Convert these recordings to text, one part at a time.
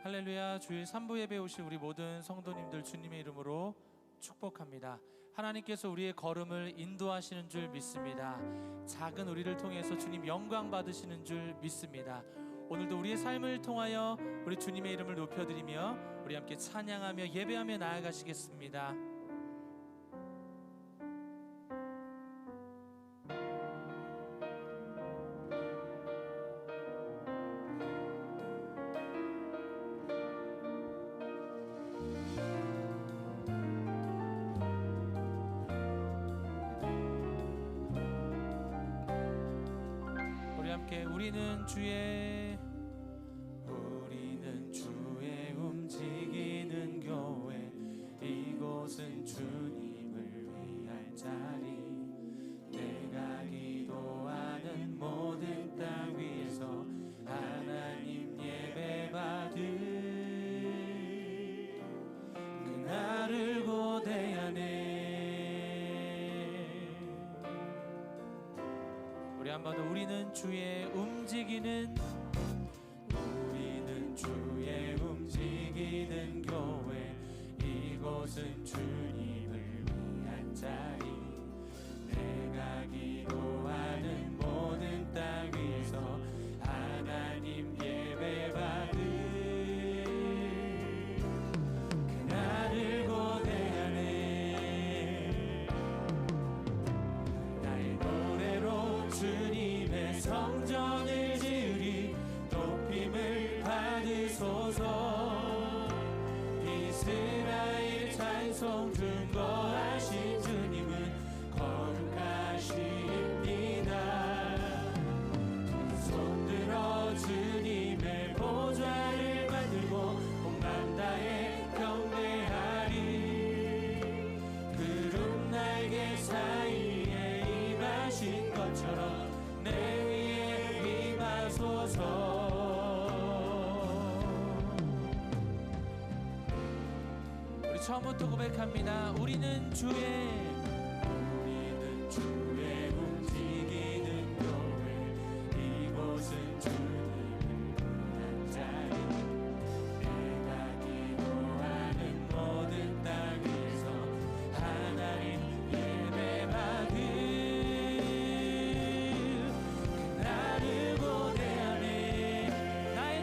할렐루야. 주일 3부 예배 오실 우리 모든 성도님들 주님의 이름으로 축복합니다. 하나님께서 우리의 걸음을 인도하시는 줄 믿습니다. 작은 우리를 통해서 주님 영광 받으시는 줄 믿습니다. 오늘도 우리의 삶을 통하여 우리 주님의 이름을 높여드리며 우리 함께 찬양하며 예배하며 나아가시겠습니다. 우리는 주의 움직이는 교회, 이곳은 주님을 위할 자리. 내가 기도하는 모든 땅 위에서 하나님 예배 받을 그날을 고대하네. 우리 한 번 더. 우리는 주의 움직이는 교회, 이곳은 주님을 위한 자리. 내가 기도하는 모든 땅 위에서 하나님 예배 받을 그날을 고대하네. 나의 노래로 주님의 성전을 지으리. 높임을 받으소서. 이스라엘 찬송 증거하신 주님은 거룩하십니다. 손 들어 주님의 보좌를 만들고 온 맘 다해 경배하리. 구름 날개 사이에 임하신 것처럼 내 위에 임하소서. 처음부터 고백합니다. 우리는 주의 움직이는 교회, 이곳은 주님을 위한 자리. 내가 기도하는 모든 땅 위에서 하나님 예배 받을 그날을 고대하네. 나의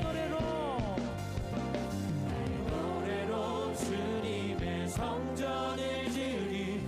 노래로 주님의 성전을 지으리.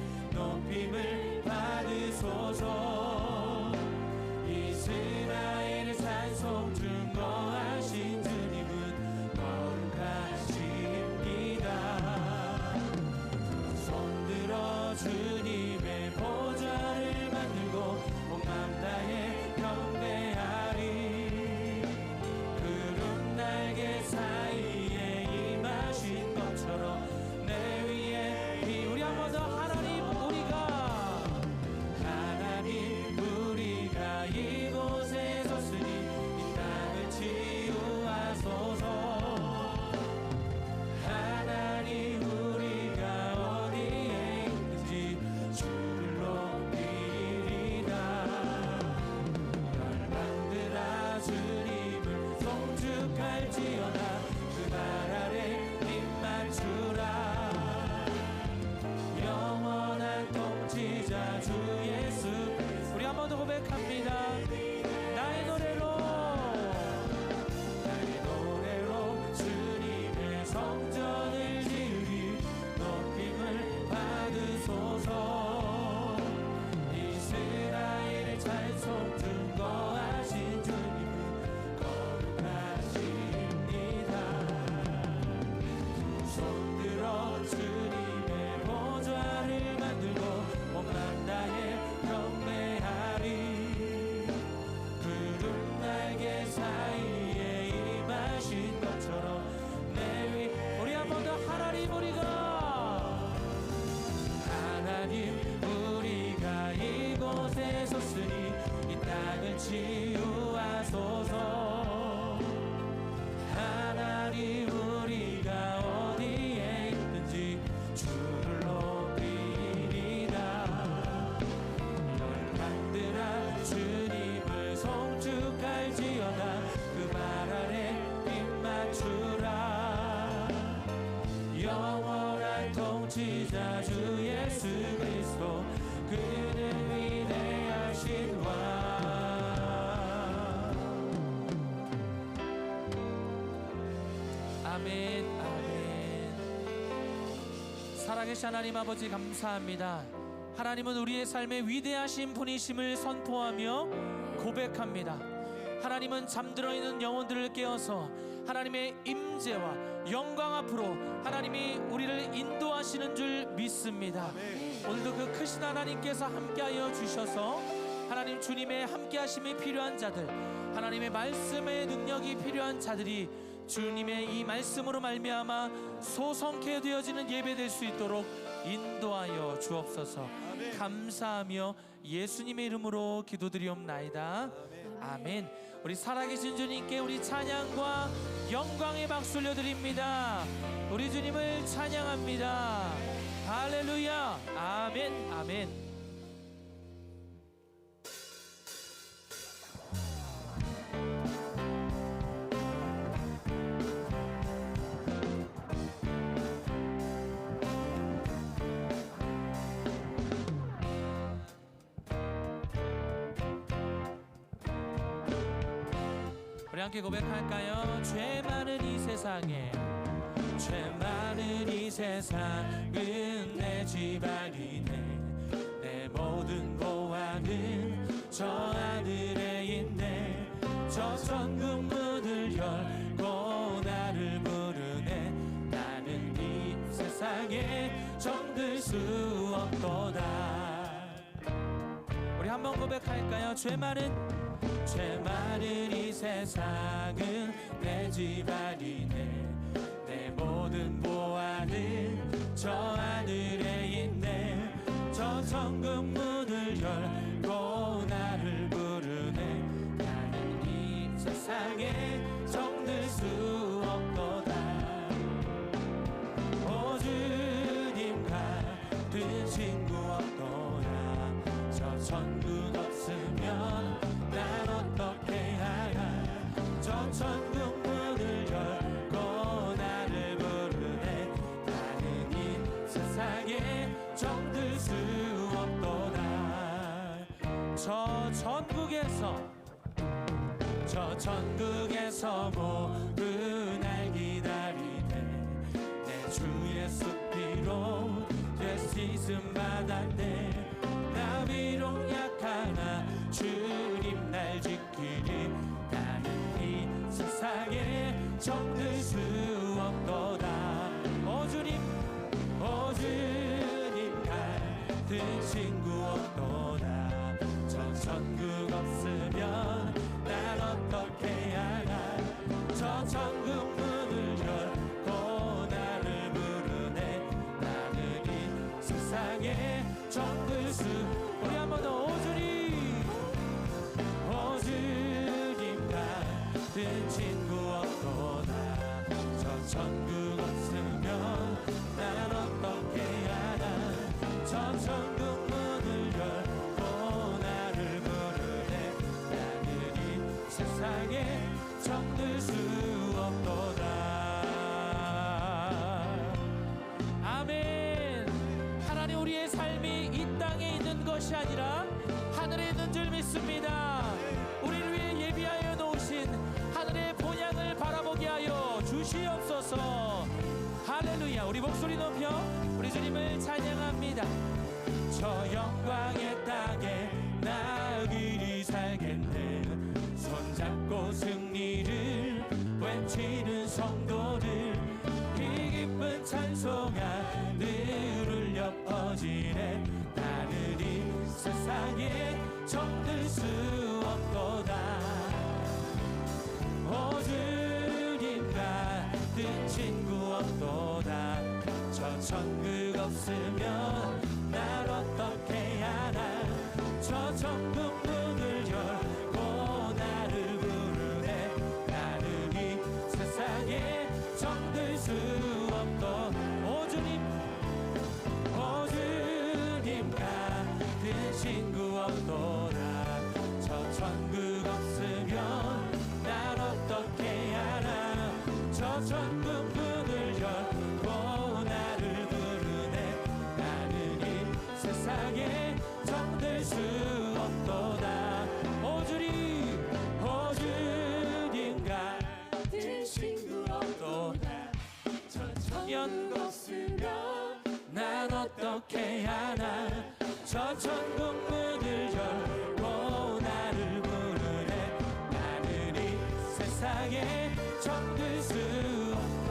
아멘. 아멘. 살아계신 하나님 아버지 감사합니다. 하나님은 우리의 삶에 위대하신 분이심을 선포하며 고백합니다. 하나님은 잠들어 있는 영혼들을 깨워서 하나님의 임재와 영광 앞으로 하나님이 우리를 인도하시는 줄 믿습니다. 오늘도 그 크신 하나님께서 함께하여 주셔서 하나님 주님의 함께하심이 필요한 자들, 하나님의 말씀의 능력이 필요한 자들이 주님의 이 말씀으로 말미암아 소성케 되어지는 예배될 수 있도록 인도하여 주옵소서. 감사하며 예수님의 이름으로 기도드리옵나이다. 아멘. 우리 살아계신 주님께 우리 찬양과 영광의 박수 올려드립니다. 우리 주님을 찬양합니다. 할렐루야. 아멘. 아멘. 우리 함께 고백할까요? 죄 많은 이 세상에, 죄 많은 이 세상은 내 집안이네. 내 모든 보안은 저 하늘에 있네. 저 천국 문을 열고 나를 부르네. 나는 이 세상에 정들 수 없도다. 우리 한번 고백할까요? 죄 많은 이 세상은 내 집안이네. 내 모든 보안은 저 하늘에 있네. 저 천국 문을 열고 나를 부르네. 나는 이 세상에 정들 수 없도다. 오 주님 같은 친구 없도다. 저 천국 없으면 난 어떻게 하나. 저 천국 문을 열고 나를 부르네. 나는 이 세상에 정들 수 없도다. 저 천국에서 모두 날 기다리네. 내 주 예수 피로 죄 씻음 받았네. 나 비록 약하나 주님 날 지키리. 나는 이 세상에 정들 수 없도다. 오 주님 같은 친구 없도다. 저 천국 없으면 난 어떻게 하나. 저 천국 문을 열고 나를 부르네. 나는 이 세상에 정들 수. 우리 한 번 더. 오 주님 같은 친구 없도다. 저 천국 없으면 난 어떻게 하나. 저 천국 문을 열고 나를 부르네. 나는 이 세상에 정들 수 없도다. 아멘. 하나님, 우리의 삶이 이 땅에 있는 것이 아니라 하늘에 있는 줄 믿습니다. 우리를 위해 예비하여 놓으신 하늘의 본향을 바라보게 하여 주시옵소서. 할렐루야. 우리 목소리 높여 우리 주님을 찬양합니다. 저 영광의 땅에 나 길이 살겠네. 손잡고 승리를 외치는 성도들. 이 기쁜 찬송가 늘 울려 퍼지네. 나는 이 세상에 정들 수 없도다. 오 주님 같은 친구 없도다. 저 천국 없으면 날 어떻게 하나. 저 천국 문을 열고 나를 부르네. 나는 이 세상에 정들 수 없도다. 오 주님 같은 친구 없도다. 저 천국 없으면 날 어떻게 하나. 저 천국 문을 열고 나를 부르네. 나는 이 세상에 정들 수 없도다. 오 주님 같은 친구 없도다. 저 천국 문을 열고 나를 부르네. 나는 이 세상에 정들 수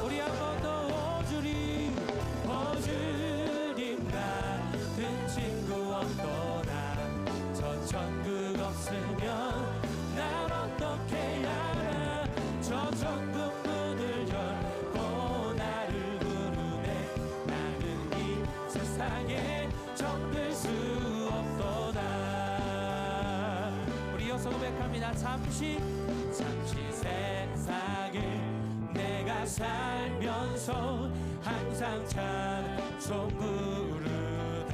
우리 한 번 더 오주님 같은 친구 없도다. 저 천국 없으면 난 어떻게 하나. 저 천국 문을 열고 나를 부르네. 나는 이 세상에 정들 수 없도다. 우리 이어서 고백합니다. 잠시 세상을 내가 살면서 항상 찬송 부르다가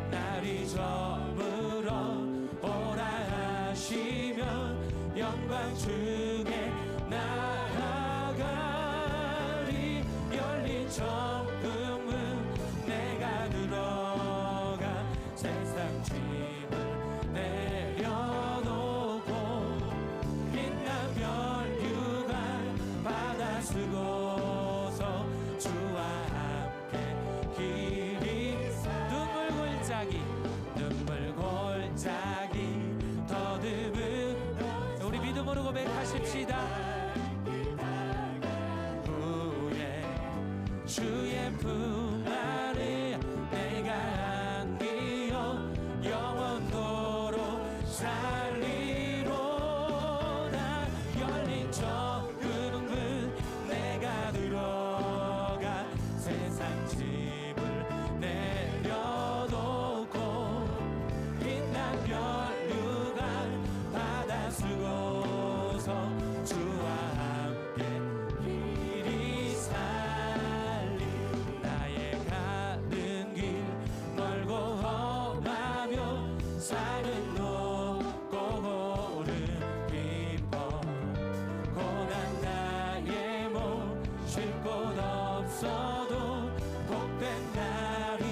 날이 저물어 오라 하시면 영광 중에 나아가리. 열린 천국문 내가 들어가 세상 짐을 내려놓고 빛난 면류관 받아 쓰고서 주와 함께 길이 눈물 골짜기 더듬은 우리 믿음으로 고백하십시다. 후에 주의 품 안에 내가 안기어 영원토록 살리로다. 열린 천국문 내가 들어가 세상 짐을 내려놓고 빛난 면류관 받아 쓰고서 주와 함께 길이 살리. 나의 가는 길 멀고 험하며 산은 높고 고른 깊어 고난 나의 몸 쉴 곳 없어도 복된 날이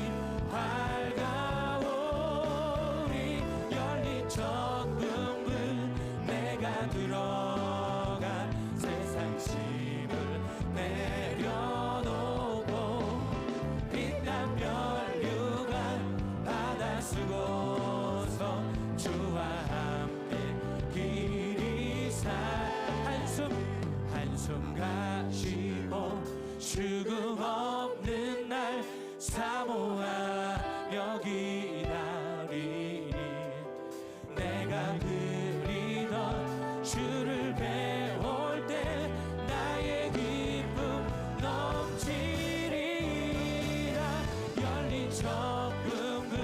밝아오리. 열린 천국문 내가 들어가 세상 짐을 내려놓고 빛난 면류관 받아 쓰고서 주와 함께 길이 한숨 가시고 죽음 없는 날 사모하며 기다리니. 내가 그리던 주를 배울 때 나의 기쁨 넘치리라. 열린 천국문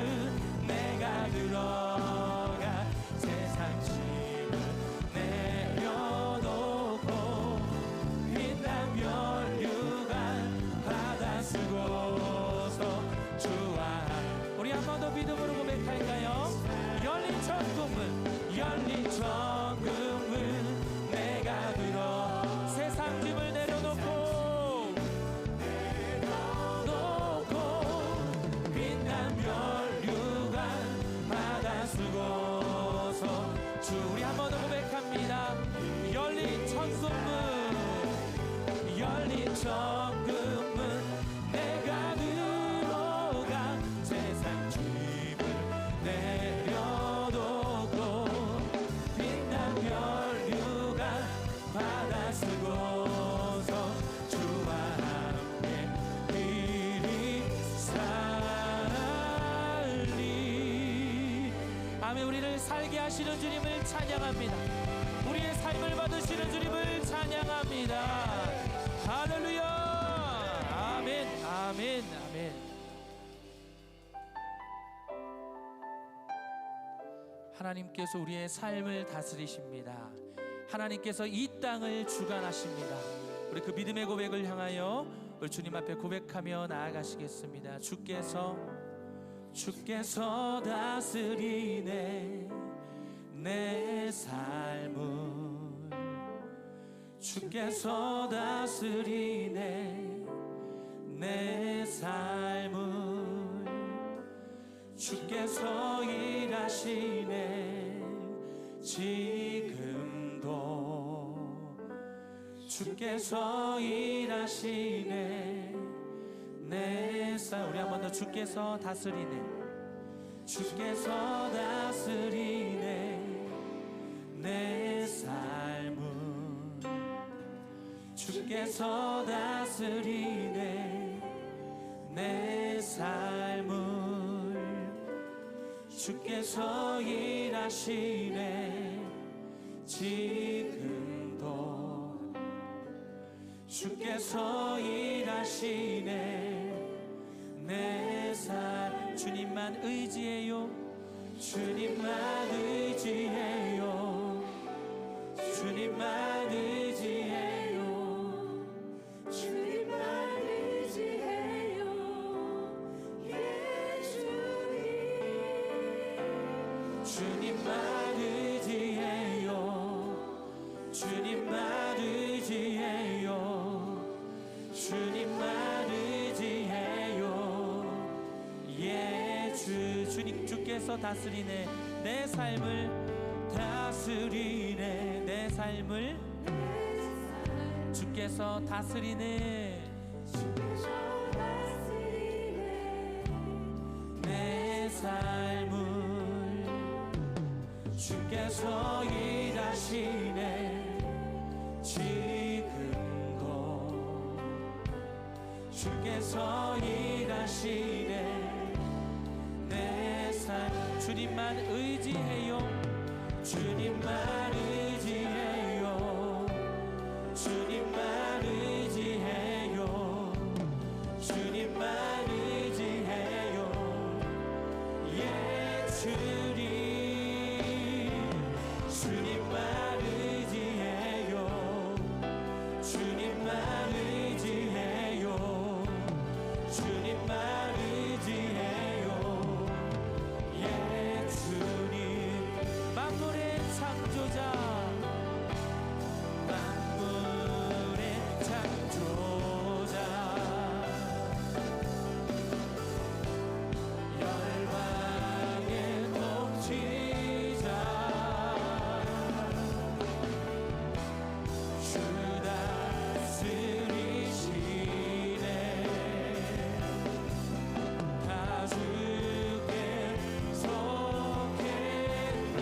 내가 들어가 세상 짐을 내려놓고 빛난 면류관 받아 쓰고서 주와 우리 한 번 더 믿음으로 고백할까요? 열린 천국문 내가 들어 세상 짐을 내려놓고 빛난 면류관 받아 쓰고서 주 우리 한 번 더 고백합니다. 열린 천국문 내가 들어가 세상 짐을 내려놓고 빛난 면류관 받아 쓰고서 주와 함께 길이 살리. 아멘. 우리를 살게 하시는 주님을 찬양합니다. 우리의 삶을 받으시는 주님을 찬양합니다. 할렐루야. 아멘. 아멘. 아멘. 하나님께서 우리의 삶을 다스리십니다. 하나님께서 이 땅을 주관하십니다. 우리 그 믿음의 고백을 향하여 우리 주님 앞에 고백하며 나아가시겠습니다. 주께서 다스리네 내 삶을. 주께서 다스리네 내 삶을. 주께서 일하시네 지금도. 주께서 일하시네 내 삶. 우리 한 번 더 주께서 다스리네 주께서 다스리네 내 삶은 주께서 다스리네 내 삶을 주께서 일하시네 지금도 주께서 일하시네 내 삶 주님만 의지해요 주님만 의지해요 주님만 의지해요 주님만 의지해요 예 주님 주님만 의지해요 주님만 의지해요 주님만 의지해요 예 주님 주께서 다스리네 내 삶을 다스리네 내 삶을 주께서 다스리네 주께서 다스리네 내 삶을 주께서 일하시네 지금도 주께서 일하시네 내 삶 주님만 의지해요 주님만 의지해요 주님만 의지해요 주님만 의지해요 예 주님 주님만 의지해요 주님만 의지해요 주님만 의지해요 예 주님 만물의 창조자 만물의 창조자 열방의 통치자 주 다스리시네 다 주께 속했네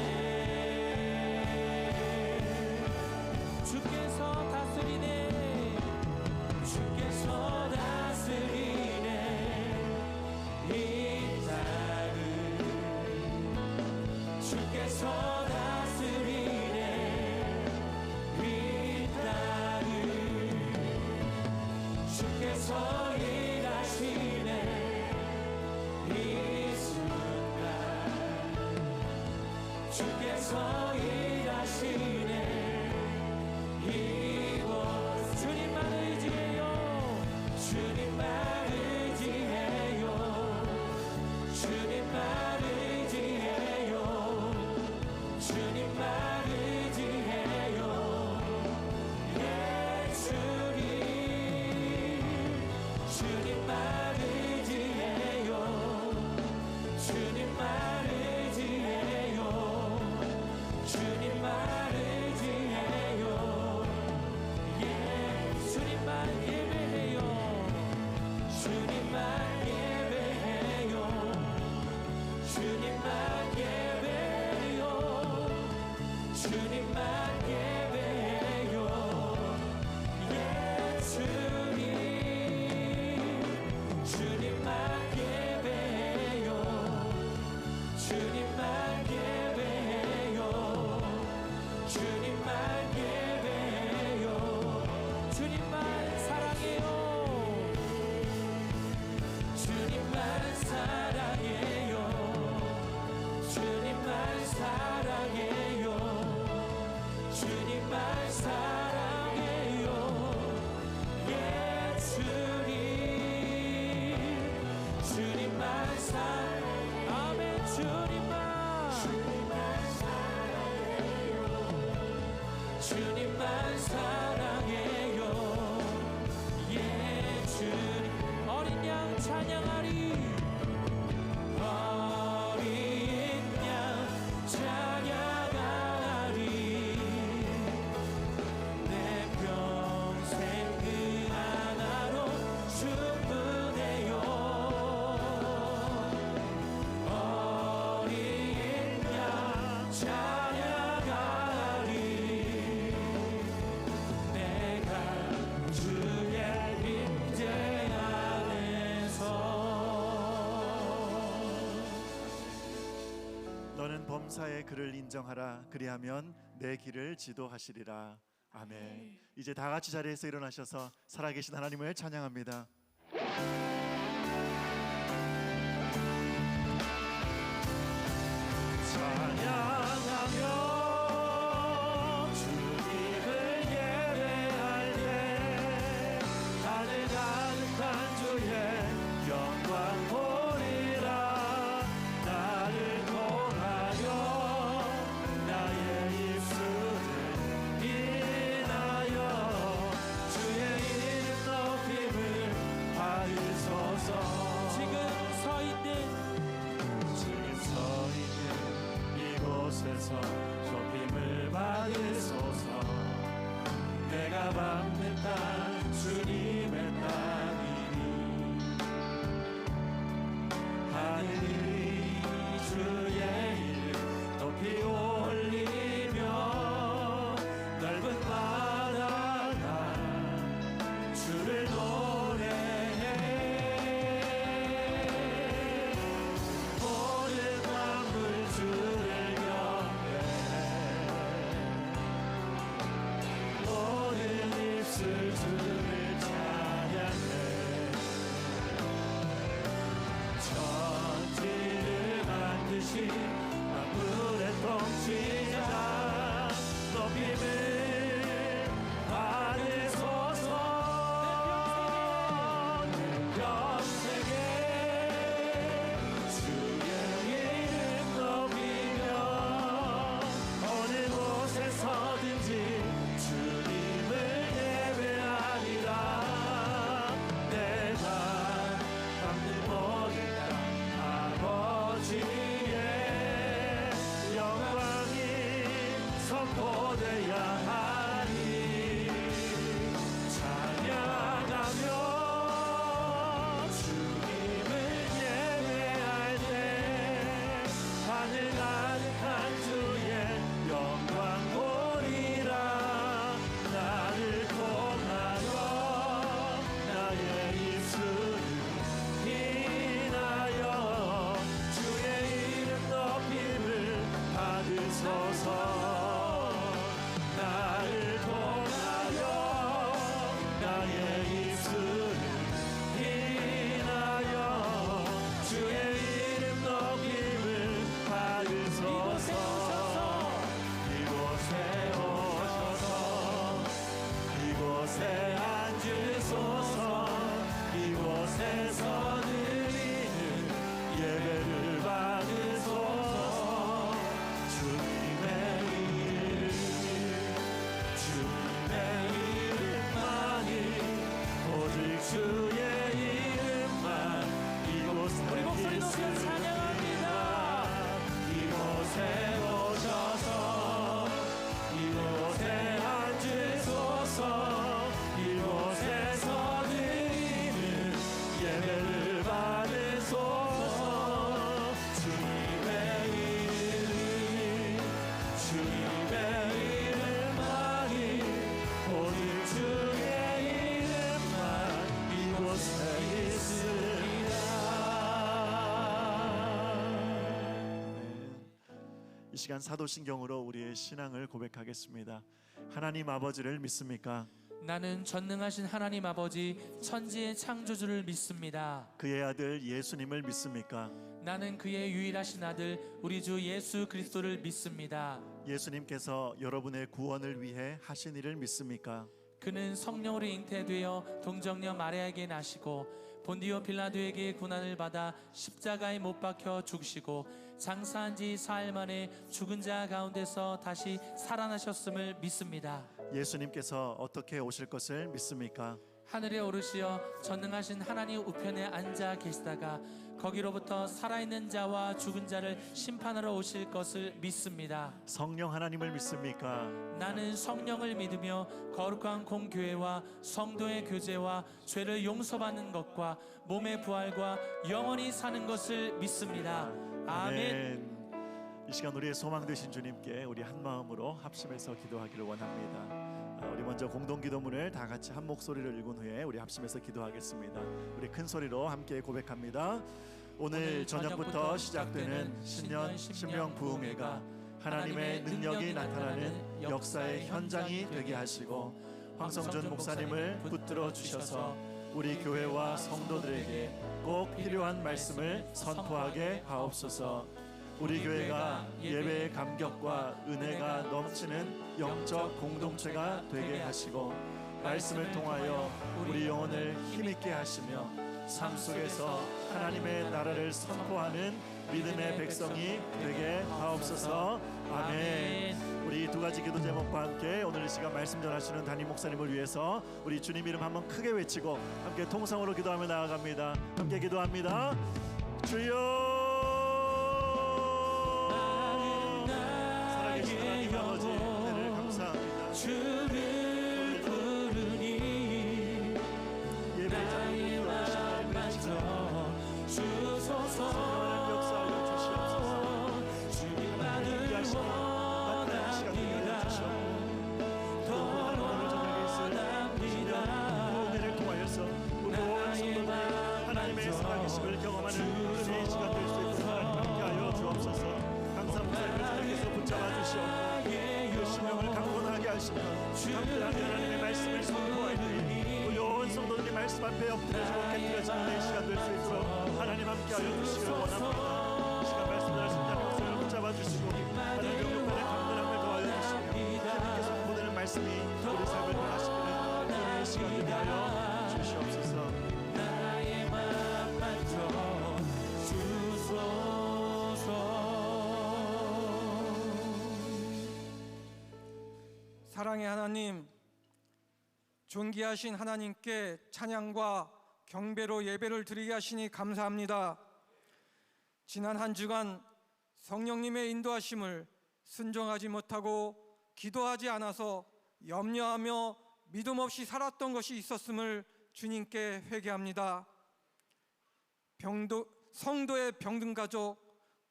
주께서 다스리네 주께서 다스리네 이 땅을 주께서 다스리네 이 땅을 주께서 일하시네 이 순간 주께서 일하시네 이곳 주님만 의지해요 주님만 의지해요 주님만 의지해요 주님만 의지해요 예 주님 주님만 의지해요 주님만 의지해요 주님만 의지해요 예 주님만 예배해요 주님만 예배해요 주님만 예배해요 주님만 예배해요 예 주님 주님만 예배해요 주님만 예배해요 주님만 예배해요 주님만 사랑해요 주님만 사랑해요 주님만 사랑해요 주님만 사랑해요 예 주님 주님만 사랑 아멘 주님만 사랑해요 주님만 사랑해요 예 주님 어린 양 찬양하리 어린 양 찬양하리 내 평생 그 하나로 충분해요 어린 범사의 그를 인정하라. 그리하면 내 길을 지도하시리라. 아멘. 이제 다 같이 자리에서 일어나셔서 살아계신 하나님을 찬양합니다. 찬양하며 주님을 예배할 때 하늘 가득한 주의 영광 보리라. 나를 통하여 나의 입술을 인하여 주의 이름 높임을 받으소서. 지금 서 있는 이곳에서 높임을 받으소서. 내가 밟는 땅 주님의 땅이니 하늘이 주의 이름 높이 올리며 넓은 바다가 주를 노래해. 모든 만물 주를 모든 입술 주를 찬양해. 천지를 만드신 만물의 통치자 높임을 받으소서. 평생에 주의 이름 높이며 어느 곳에 서든지 주님을 예배하리라. 내가 밟는 모든 땅 아버지의 영광이 선포되어야 하리. 찬양하며 주님을 예배할 때 하늘 가득한 주의 영광 보리라. 나를 통하여 나의 입술을 인하여 주의 이름 높임을 받으소서. 나를 통하여 나의 입술을 인하여 주의 이름 높임을 받으소서. 이곳에 오셔서 이곳에 앉으소서. 이곳에서 드리는 예배를 받으소서. 주님의 이름만이 오직 주의 이름만 이곳에 우리 목소리 높여 찬양합니다. 이곳에 오셔서 이곳에 앉으소서. 이곳에서 드리는 예배를 받으소서. 주님의 이름만이 오직 주의 이름만 이곳에 있으리라. 이 시간 사도신경으로 우리의 신앙을 고백하겠습니다. 하나님 아버지를 믿습니까? 나는 전능하신 하나님 아버지 천지의 창조주를 믿습니다. 그의 아들 예수님을 믿습니까? 나는 그의 유일하신 아들 우리 주 예수 그리스도를 믿습니다. 예수님께서 여러분의 구원을 위해 하신 일을 믿습니까? 그는 성령으로 잉태되어 동정녀 마리아에게 나시고 본디오 빌라도에게 고난을 받아 십자가에 못 박혀 죽으시고 장사한 지 사흘 만에 죽은 자 가운데서 다시 살아나셨음을 믿습니다. 예수님께서 어떻게 오실 것을 믿습니까? 하늘에 오르시어 전능하신 하나님 우편에 앉아 계시다가 거기로부터 살아있는 자와 죽은 자를 심판하러 오실 것을 믿습니다. 성령 하나님을 믿습니까? 나는 성령을 믿으며 거룩한 공교회와 성도의 교제와 죄를 용서받는 것과 몸의 부활과 영원히 사는 것을 믿습니다. 아멘. 이 시간 우리의 소망 되신 주님께 우리 한 마음으로 합심해서 기도하기를 원합니다. 우리 먼저 공동 기도문을 다 같이 한 목소리를 읽은 후에 우리 합심해서 기도하겠습니다. 우리 큰 소리로 함께 고백합니다. 오늘 저녁부터 시작되는 신년 신명 부흥회가 하나님의 능력이 나타나는 역사의 현장이 되게 하시고 황성준 목사님을 붙들어 주셔서 우리 교회와 성도들에게 꼭 필요한 말씀을 선포하게 하옵소서. 우리 교회가 예배의 감격과 은혜가 넘치는 영적 공동체가 되게 하시고 말씀을 통하여 우리 영혼을 힘있게 하시며 삶 속에서 하나님의 나라를 선포하는 믿음의 백성이 되게 하옵소서. 아멘. 우리 두 가지 기도 제목과 함께 오늘 이 시간 말씀 전하시는 담임 목사님을 위해서 우리 주님 이름 한번 크게 외치고 함께 통성으로 기도하며 나아갑니다. 함께 기도합니다. 주여, 살아계신 하나님 아버지, 은혜를 감사합니다. 주를 부르니 나의 맘 만져 주소서. 주님만을 원합니다. 더 원합니다. 은혜를 통하여서 우리 온 성도들이 하나님의 살아계심을 경험하는 은혜의 시간 될 수 있도록 하나님 함께하여 주옵소서. 강사 목사님을 주님께서 붙잡아 주시옵고 그 신명을 강건하게 하시며 함께하며 하나님의 말씀을 선포하니 우리 온 성도들이 말씀 앞에 엎드려지고 깨뜨려지는 이 시간 될 수 있도록 하나님 함께하여 주시기를 원합니다. 이 시간 말씀 전하신 담임 목사님을 붙잡아 주시고 하나님 영육간의 강건함을 더하여 주시며 하나님께서 보내는 말씀이 우리 삶을 변화시키는 은혜의 시간 되게 하여 주시옵소서. 나의 맘 만져 주소서. 사랑의 하나님, 존귀하신 하나님께 찬양과 경배로 예배를 드리게 하시니 감사합니다. 지난 한 주간 성령님의 인도하심을 순종하지 못하고 기도하지 않아서 염려하며 믿음 없이 살았던 것이 있었음을 주님께 회개합니다. 성도의 병든 가족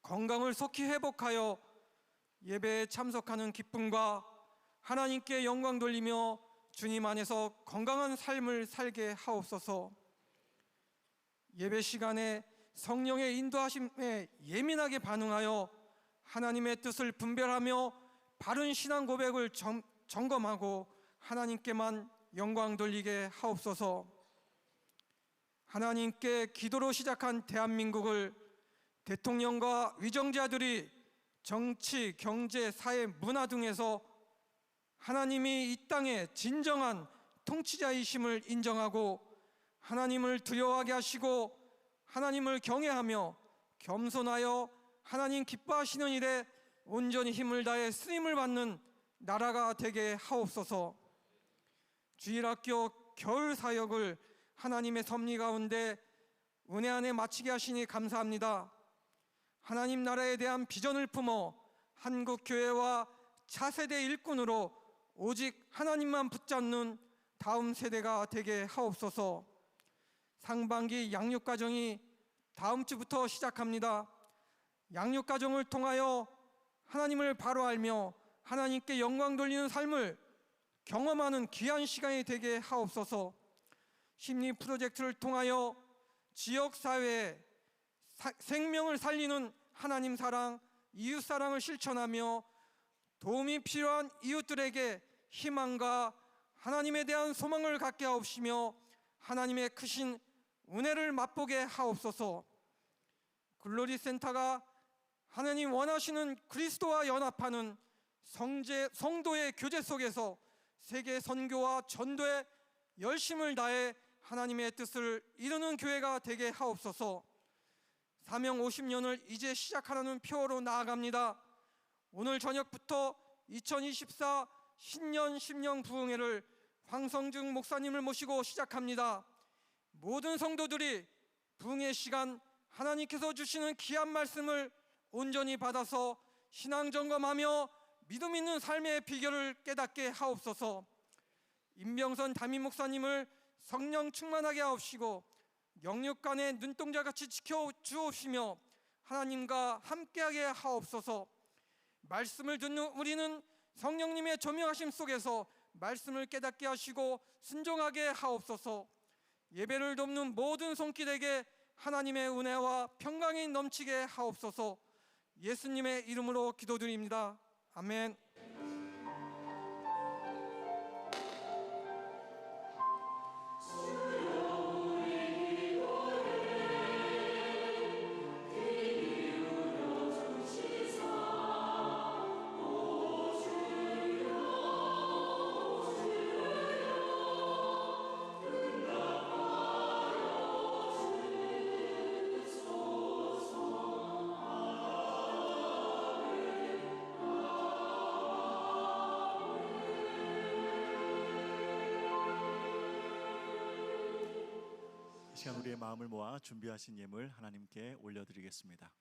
건강을 속히 회복하여 예배에 참석하는 기쁨과 하나님께 영광 돌리며 주님 안에서 건강한 삶을 살게 하옵소서. 예배 시간에 성령의 인도하심에 예민하게 반응하여 하나님의 뜻을 분별하며 바른 신앙 고백을 점검하고 하나님께만 영광 돌리게 하옵소서. 하나님께 기도로 시작한 대한민국을 대통령과 위정자들이 정치, 경제, 사회, 문화 등에서 하나님이 이 땅의 진정한 통치자이심을 인정하고 하나님을 두려워하게 하시고 하나님을 경외하며 겸손하여 하나님 기뻐하시는 일에 온전히 힘을 다해 쓰임을 받는 나라가 되게 하옵소서. 주일학교 겨울 사역을 하나님의 섭리 가운데 은혜 안에 마치게 하시니 감사합니다. 하나님 나라에 대한 비전을 품어 한국 교회와 차세대 일꾼으로 오직 하나님만 붙잡는 다음 세대가 되게 하옵소서. 상반기 양육과정이 다음 주부터 시작합니다. 양육과정을 통하여 하나님을 바로 알며 하나님께 영광 돌리는 삶을 경험하는 귀한 시간이 되게 하옵소서. 심리 프로젝트를 통하여 지역사회에 생명을 살리는 하나님 사랑, 이웃 사랑을 실천하며 도움이 필요한 이웃들에게 희망과 하나님에 대한 소망을 갖게 하옵시며 하나님의 크신 은혜를 맛보게 하옵소서. 글로리 센터가 하나님 원하시는 그리스도와 연합하는 성도의 교제 속에서 세계 선교와 전도에 열심을 다해 하나님의 뜻을 이루는 교회가 되게 하옵소서. 사명 50년을 이제 시작하라는 표어로 나아갑니다. 오늘 저녁부터 2024 신년 심령 부흥회를 황성중 목사님을 모시고 시작합니다. 모든 성도들이 부흥회 시간 하나님께서 주시는 귀한 말씀을 온전히 받아서 신앙 점검하며 믿음 있는 삶의 비결을 깨닫게 하옵소서. 임병선 담임 목사님을 성령 충만하게 하옵시고 영육간의 눈동자같이 지켜주옵시며 하나님과 함께하게 하옵소서. 말씀을 듣는 우리는 성령님의 조명하심 속에서 말씀을 깨닫게 하시고 순종하게 하옵소서. 예배를 돕는 모든 손길에게 하나님의 은혜와 평강이 넘치게 하옵소서. 예수님의 이름으로 기도드립니다. 아멘. 이 시간 우리의 마음을 모아 준비하신 예물 하나님께 올려드리겠습니다.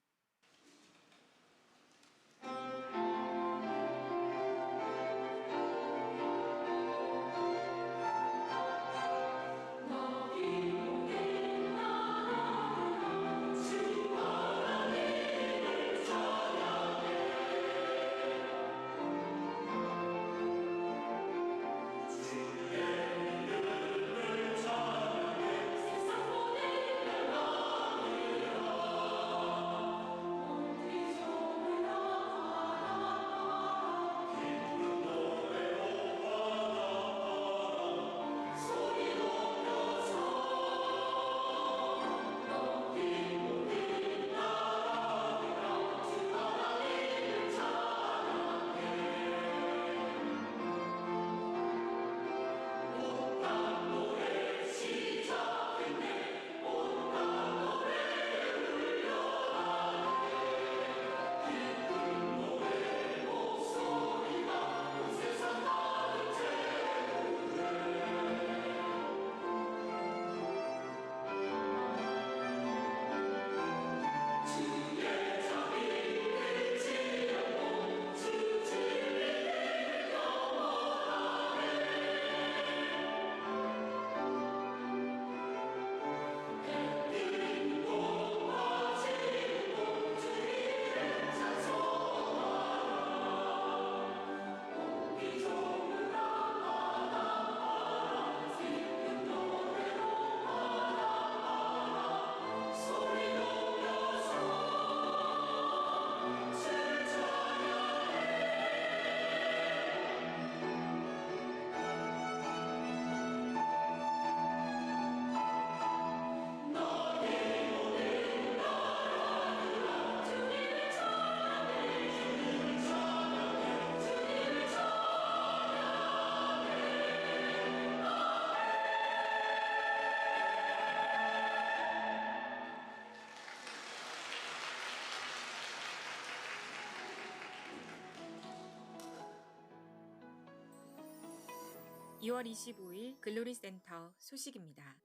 (2월 25일) 글로리 센터 소식입니다.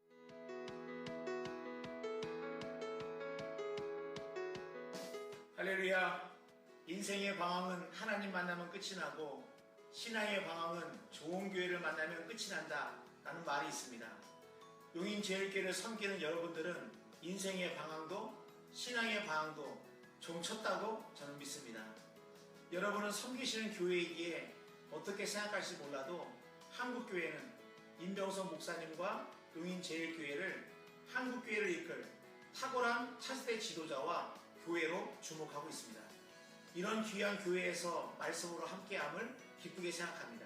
할렐루야. 인생의 방황은 하나님 만나면 끝이 나고 신앙의 방황은 좋은 교회를 만나면 끝이 난다 라는 말이 있습니다. 용인제일교회를 섬기는 여러분들은 인생의 방황도 신앙의 방황도 좀 쳤다고 저는 믿습니다. 여러분은 섬기시는 교회이기에 어떻게 생각할지 몰라도 한국교회는 임병석 목사님과 용인제일교회를 한국교회를 이끌 탁월한 차세대 지도자와 교회로 주목하고 있습니다. 이런 귀한 교회에서 말씀으로 함께함을 기쁘게 생각합니다.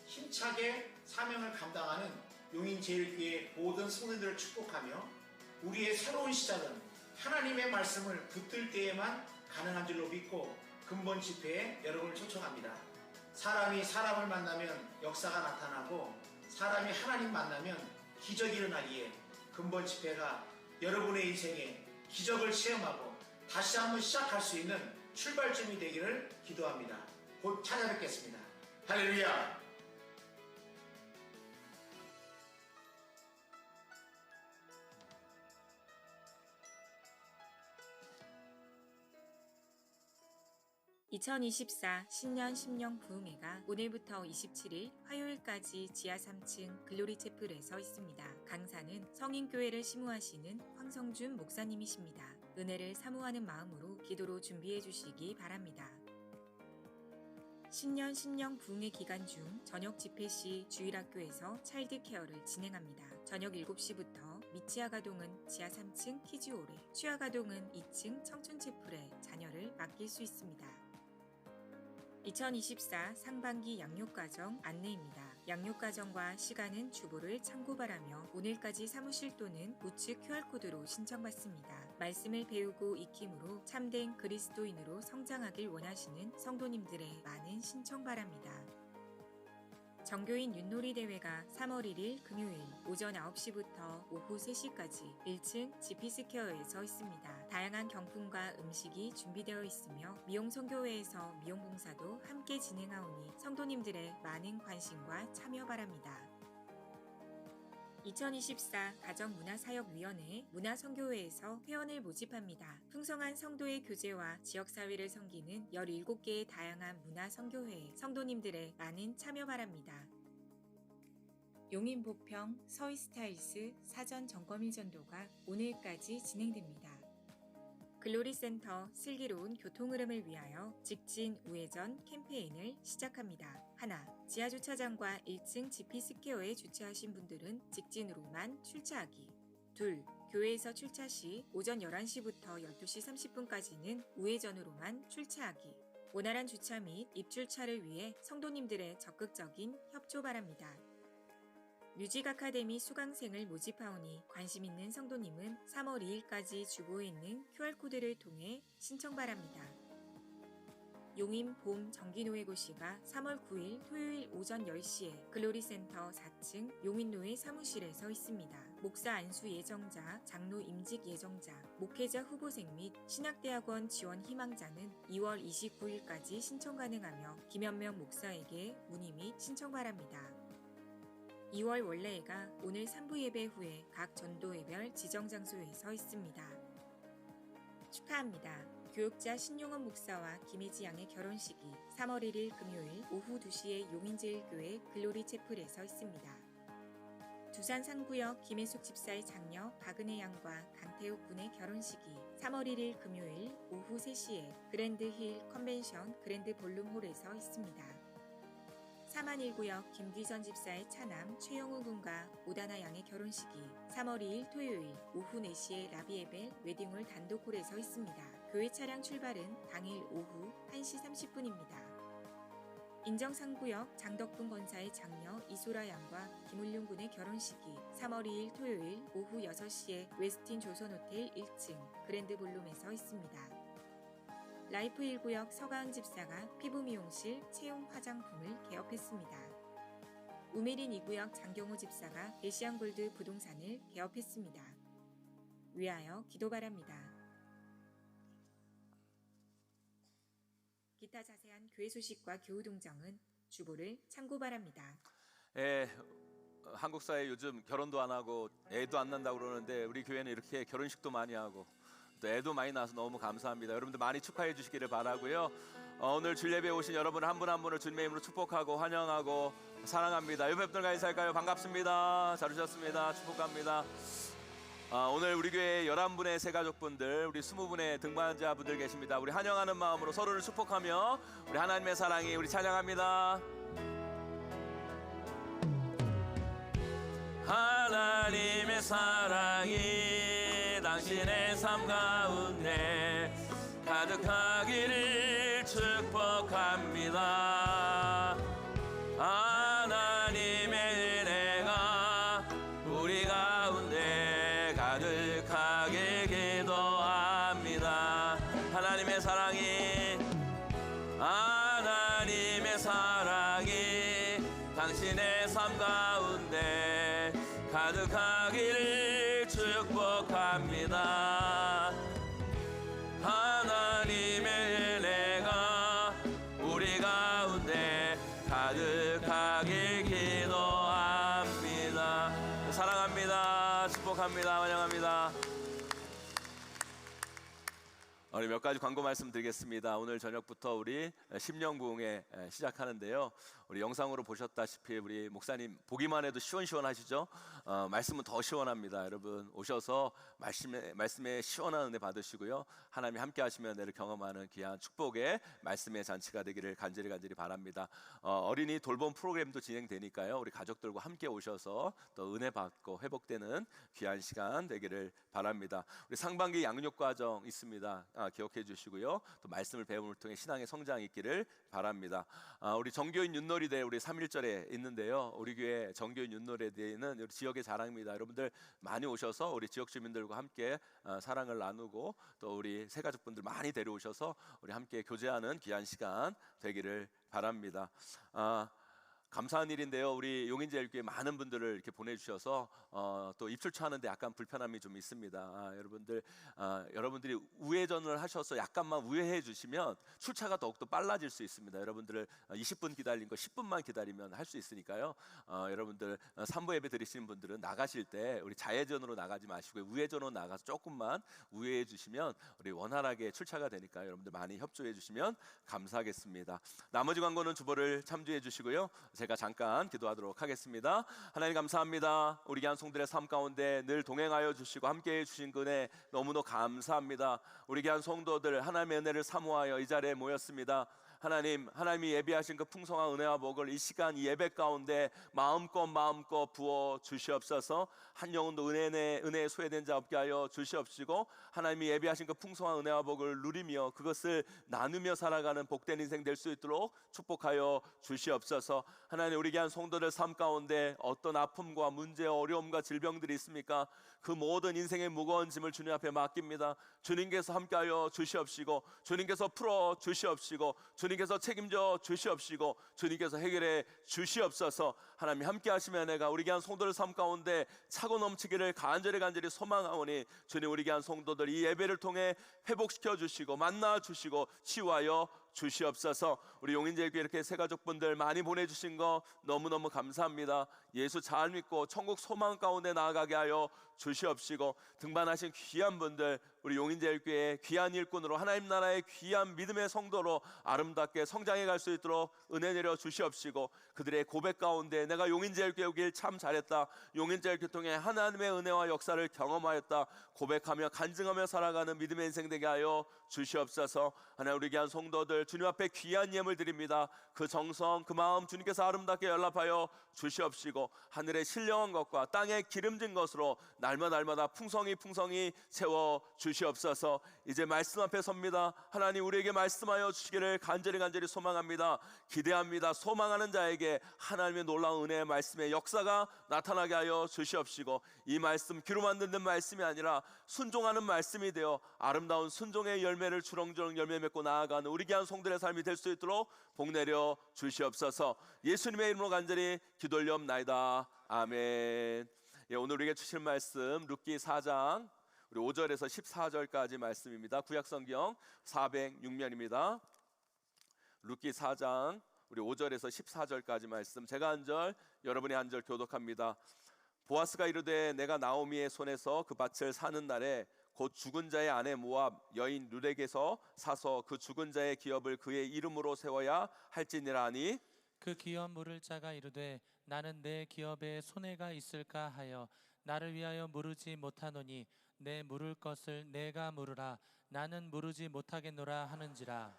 힘차게 사명을 감당하는 용인제일교회 모든 성도들을 축복하며 우리의 새로운 시작은 하나님의 말씀을 붙들 때에만 가능한 줄로 믿고 근본 집회에 여러분을 초청합니다. 사람이 사람을 만나면 역사가 나타나고 사람이 하나님 만나면 기적이 일어나기에 근본 집회가 여러분의 인생에 기적을 체험하고 다시 한번 시작할 수 있는 출발점이 되기를 기도합니다. 곧 찾아뵙겠습니다. 할렐루야. 2024 신년 심령 부흥회가 오늘부터 27일 화요일까지 지하 3층 글로리 채플에서 있습니다. 강사는 성인교회를 심우하시는 황성준 목사님이십니다. 은혜를 사모하는 마음으로 기도로 준비해 주시기 바랍니다. 신년 심령 부흥회 기간 중 저녁 집회 시 주일학교에서 차일드 케어를 진행합니다. 저녁 7시부터 미치아가동은 지하 3층 키즈홀에, 취아가동은 2층 청춘체풀에 자녀를 맡길 수 있습니다. 2024 상반기 양육과정 안내입니다. 양육과정과 시간은 주보를 참고 바라며 오늘까지 사무실 또는 우측 QR코드로 신청받습니다. 말씀을 배우고 익힘으로 참된 그리스도인으로 성장하길 원하시는 성도님들의 많은 신청 바랍니다. 정교인 윷놀이 대회가 3월 1일 금요일 오전 9시부터 오후 3시까지 1층 GP스퀘어에서 있습니다. 다양한 경품과 음식이 준비되어 있으며 미용성교회에서 미용봉사도 함께 진행하오니 성도님들의 많은 관심과 참여 바랍니다. 2024 가정문화사역위원회 문화선교회에서 회원을 모집합니다. 풍성한 성도의 교제와 지역사회를 섬기는 17개의 다양한 문화선교회 성도님들의 많은 참여 바랍니다. 용인보평 서희스타일스 사전 점검일 전도가 오늘까지 진행됩니다. 글로리센터 슬기로운 교통흐름을 위하여 직진 우회전 캠페인을 시작합니다. 하나, 지하주차장과 1층 GP스퀘어에 주차하신 분들은 직진으로만 출차하기. 둘, 교회에서 출차 시 오전 11시부터 12시 30분까지는 우회전으로만 출차하기. 원활한 주차 및 입출차를 위해 성도님들의 적극적인 협조 바랍니다. 뮤직 아카데미 수강생을 모집하오니 관심 있는 성도님은 3월 2일까지 주보에 있는 QR코드를 통해 신청 바랍니다. 용인 봄 정기노회고시가 3월 9일 토요일 오전 10시에 글로리센터 4층 용인노회 사무실에서 있습니다. 목사 안수 예정자, 장로 임직 예정자, 목회자 후보생 및 신학대학원 지원 희망자는 2월 29일까지 신청 가능하며 김현명 목사에게 문의 및 신청 바랍니다. 2월 원래회가 오늘 3부 예배 후에 각 전도회별 지정장소에서 있습니다. 축하합니다. 교육자 신용원 목사와 김혜지 양의 결혼식이 3월 1일 금요일 오후 2시에 용인제일교회 글로리 채플에서 있습니다. 두산 상구역 김혜숙 집사의 장녀 박은혜 양과 강태욱 군의 결혼식이 3월 1일 금요일 오후 3시에 그랜드힐 컨벤션 그랜드 볼룸홀에서 있습니다. 사만 1구역 김귀전 집사의 차남 최영우 군과 오다나 양의 결혼식이 3월 2일 토요일 오후 4시에 라비에벨 웨딩홀 단독홀에서 있습니다. 교회 차량 출발은 당일 오후 1시 30분입니다. 인정 3구역 장덕분 권사의 장녀 이소라 양과 김울륜 군의 결혼식이 3월 2일 토요일 오후 6시에 웨스틴 조선호텔 1층 그랜드 볼룸에서 있습니다. 라이프 1구역 서가은 집사가 피부미용실 채용 화장품을 개업했습니다. 우메린 2구역 장경호 집사가 에시안골드 부동산을 개업했습니다. 위하여 기도 바랍니다. 기타 자세한 교회 소식과 교우 동정은 주보를 참고 바랍니다. 한국 사회 요즘 결혼도 안 하고 애도 안 난다고 그러는데 우리 교회는 이렇게 결혼식도 많이 하고 또 애도 많이 나서 너무 감사합니다. 여러분들 많이 축하해 주시기를 바라고요. 오늘 주일 예배에 오신 여러분 한 분 한 분을 주님의 이름으로 축복하고 환영하고 사랑합니다. 옆에 분들과 인사할까요? 반갑습니다. 잘 오셨습니다. 축복합니다. 오늘 우리 교회 11분의 새가족분들, 우리 20분의 등반자분들 계십니다. 우리 환영하는 마음으로 서로를 축복하며 우리 하나님의 사랑이 우리 찬양합니다. 하나님의 사랑이 당신의 삶 가운데 가득하기를 축복합니다. 하나님의 은혜가 우리 가운데 가득하게 기도합니다. 하나님의 사랑이 당신의 삶 가운데 가득하기를 축복합니다. 하나님의 은혜가 우리 가운데 가득하게 기도합니다. 사랑합니다. 축복합니다. 환영합니다. 우리 몇 가지 광고 말씀드리겠습니다. 오늘 저녁부터 우리 심령부흥회 시작하는데요. 우리 영상으로 보셨다시피 우리 목사님 보기만 해도 시원시원하시죠? 말씀은 더 시원합니다. 여러분 오셔서 말씀에 시원한 은혜 받으시고요. 하나님이 함께 하시면 은혜를 경험하는 귀한 축복의 말씀의 잔치가 되기를 간절히 바랍니다. 어린이 돌봄 프로그램도 진행되니까요. 우리 가족들과 함께 오셔서 또 은혜 받고 회복되는 귀한 시간 되기를 바랍니다. 우리 상반기 양육 과정 있습니다. 기억해 주시고요. 또 말씀을 배움을 통해 신앙의 성장이 있기를 바랍니다. 우리 정교인 윷놀이대 우리 3.1절에 있는데요. 우리 교회 정교인 윷놀이대는 우리 지역의 자랑입니다. 여러분들 많이 오셔서 우리 지역 주민들과 함께 사랑을 나누고 또 우리 새가족분들 많이 데려오셔서 우리 함께 교제하는 귀한 시간 되기를 바랍니다. 감사한 일인데요. 우리 용인제일교회 많은 분들을 이렇게 보내주셔서 또 입출처 하는데 약간 불편함이 좀 있습니다. 여러분들이 우회전을 하셔서 약간만 우회해 주시면 출차가 더욱더 빨라질 수 있습니다. 여러분들 20분 기다린 거 10분만 기다리면 할 수 있으니까요. 여러분들 3부 예배 드리시는 분들은 나가실 때 우리 좌회전으로 나가지 마시고 우회전으로 나가서 조금만 우회해 주시면 우리 원활하게 출차가 되니까 여러분들 많이 협조해 주시면 감사하겠습니다. 나머지 광고는 주보를 참조해 주시고요. 제가 잠깐 기도하도록 하겠습니다. 하나님 감사합니다. 우리 귀한 성들의 삶 가운데 늘 동행하여 주시고 함께해 주신 그 은혜 너무너무 감사합니다. 우리 귀한 성도들 하나님의 은혜를 사모하여 이 자리에 모였습니다. 하나님이 예비하신 그 풍성한 은혜와 복을 이 시간 이 예배 가운데 마음껏 부어 주시옵소서. 한 영혼도 은혜에 소외된 자 없게 하여 주시옵시고 하나님이 예비하신 그 풍성한 은혜와 복을 누리며 그것을 나누며 살아가는 복된 인생 될 수 있도록 축복하여 주시옵소서. 하나님 우리 귀한 성도들 삶 가운데 어떤 아픔과 문제 어려움과 질병들이 있습니까? 그 모든 인생의 무거운 짐을 주님 앞에 맡깁니다. 주님께서 함께하여 주시옵시고 주님께서 풀어 주시옵시고 주님께서 책임져 주시옵시고 주님께서 해결해 주시옵소서. 하나님 함께 하시면 내가 우리 귀한 성도들 삶 가운데 차고 넘치기를 간절히 소망하오니 주님 우리 귀한 성도들 이 예배를 통해 회복시켜 주시고 만나 주시고 치유하여 주시옵소서. 우리 용인제일교회 이렇게 새가족분들 많이 보내주신 거 너무너무 감사합니다. 예수 잘 믿고 천국 소망 가운데 나아가게 하여 주시옵시고 등반하신 귀한 분들 우리 용인제일교회 귀한 일꾼으로 하나님 나라의 귀한 믿음의 성도로 아름답게 성장해 갈 수 있도록 은혜 내려 주시옵시고 그들의 고백 가운데 내가 용인제일교회 오길 참 잘했다. 용인제일교회 통해 하나님의 은혜와 역사를 경험하였다. 고백하며 간증하며 살아가는 믿음의 인생 되게 하여 주시옵소서. 하나님 우리 귀한 성도들 주님 앞에 귀한 예물 드립니다. 그 정성 그 마음 주님께서 아름답게 연락하여 주시옵시고 하늘의 신령한 것과 땅의 기름진 것으로 날마다 풍성히 채워 주시옵소서. 이제 말씀 앞에 섭니다. 하나님 우리에게 말씀하여 주시기를 간절히 소망합니다. 기대합니다. 소망하는 자에게 하나님의 놀라운 은혜의 말씀의 역사가 나타나게 하여 주시옵시고 이 말씀 귀로만 듣는 말씀이 아니라 순종하는 말씀이 되어 아름다운 순종의 열매를 주렁주렁 열매 맺고 나아가는 우리 귀한 성들의 삶이 될 수 있도록 복 내려 주시옵소서. 예수님의 이름으로 간절히 기도 올리옵나이다. 아멘. 오늘 우리에게 주실 말씀 룻기 4장 우리 5절에서 14절까지 말씀입니다. 구약성경 406면입니다. 룻기 4장 우리 5절에서 14절까지 말씀 제가 한 절 여러분이 한 절 교독합니다. 보아스가 이르되 내가 나오미의 손에서 그 밭을 사는 날에 곧 죽은 자의 아내 모압 여인 룻에게서 사서 그 죽은 자의 기업을 그의 이름으로 세워야 할지니라 하니 그 기업 물을 자가 이르되 나는 내 기업에 손해가 있을까 하여 나를 위하여 물으지 못하노니 내 물을 것을 내가 물으라 나는 물으지 못하겠노라 하는지라.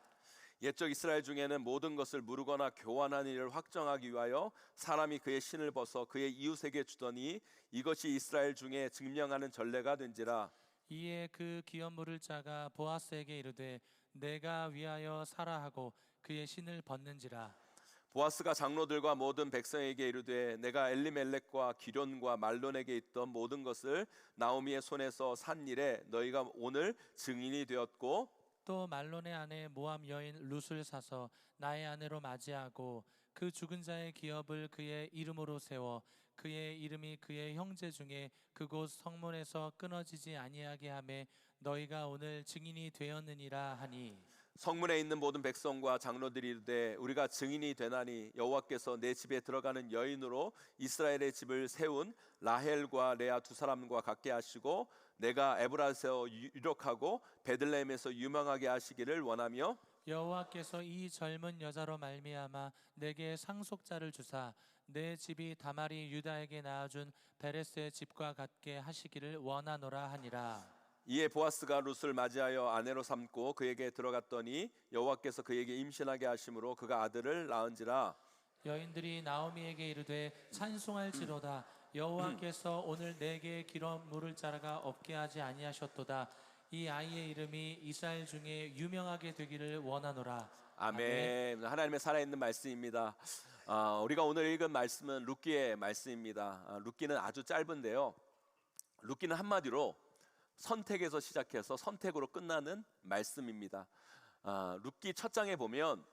옛적 이스라엘 중에는 모든 것을 물으거나 교환하는 일을 확정하기 위하여 사람이 그의 신을 벗어 그의 이웃에게 주더니 이것이 이스라엘 중에 증명하는 전례가 된지라. 이에 그 기업 물을 자가 보아스에게 이르되 내가 위하여 사라 하고 그의 신을 벗는지라. 보아스가 장로들과 모든 백성에게 이르되 내가 엘리멜렉과 기련과 말론에게 있던 모든 것을 나오미의 손에서 산 일에 너희가 오늘 증인이 되었고 또 말론의 아내 모압 여인 룻을 사서 나의 아내로 맞이하고 그 죽은 자의 기업을 그의 이름으로 세워 그의 이름이 그의 형제 중에 그곳 성문에서 끊어지지 아니하게 하매 너희가 오늘 증인이 되었느니라 하니. 성문에 있는 모든 백성과 장로들이 이르되 우리가 증인이 되나니 여호와께서 내 집에 들어가는 여인으로 이스라엘의 집을 세운 라헬과 레아 두 사람과 같게 하시고 내가 에브라스에서 유력하고 베들레헴에서 유명하게 하시기를 원하며 여호와께서 이 젊은 여자로 말미암아 내게 상속자를 주사 내 집이 다말이 유다에게 낳아준 베레스의 집과 같게 하시기를 원하노라 하니라. 이에 보아스가 룻을 맞이하여 아내로 삼고 그에게 들어갔더니 여호와께서 그에게 임신하게 하심으로 그가 아들을 낳은지라. 여인들이 나오미에게 이르되 찬송할지로다. 여호와께서 오늘 내게 기름 물을 자가 없게 하지 아니하셨도다. 이 아이의 이름이 이스라엘 중에 유명하게 되기를 원하노라. 아멘. 하나님의 살아있는 말씀입니다. 우리가 오늘 읽은 말씀은 룻기의 말씀입니다. 룻기는 아주 짧은데요. 룻기는 한마디로 선택에서 시작해서 선택으로 끝나는 말씀입니다. 룻기 첫 장에 보면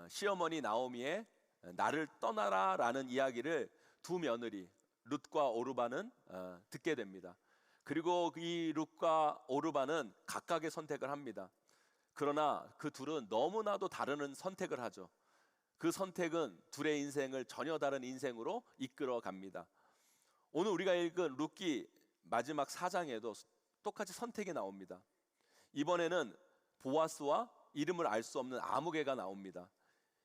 시어머니 나오미의 나를 떠나라라는 이야기를 두 며느리 룻과 오르바는 듣게 됩니다. 그리고 이 룻과 오르바는 각각의 선택을 합니다. 그러나 그 둘은 너무나도 다른 선택을 하죠. 그 선택은 둘의 인생을 전혀 다른 인생으로 이끌어 갑니다. 오늘 우리가 읽은 룻기 마지막 4장에도 똑같이 선택이 나옵니다. 이번에는 보아스와 이름을 알 수 없는 아무개가 나옵니다.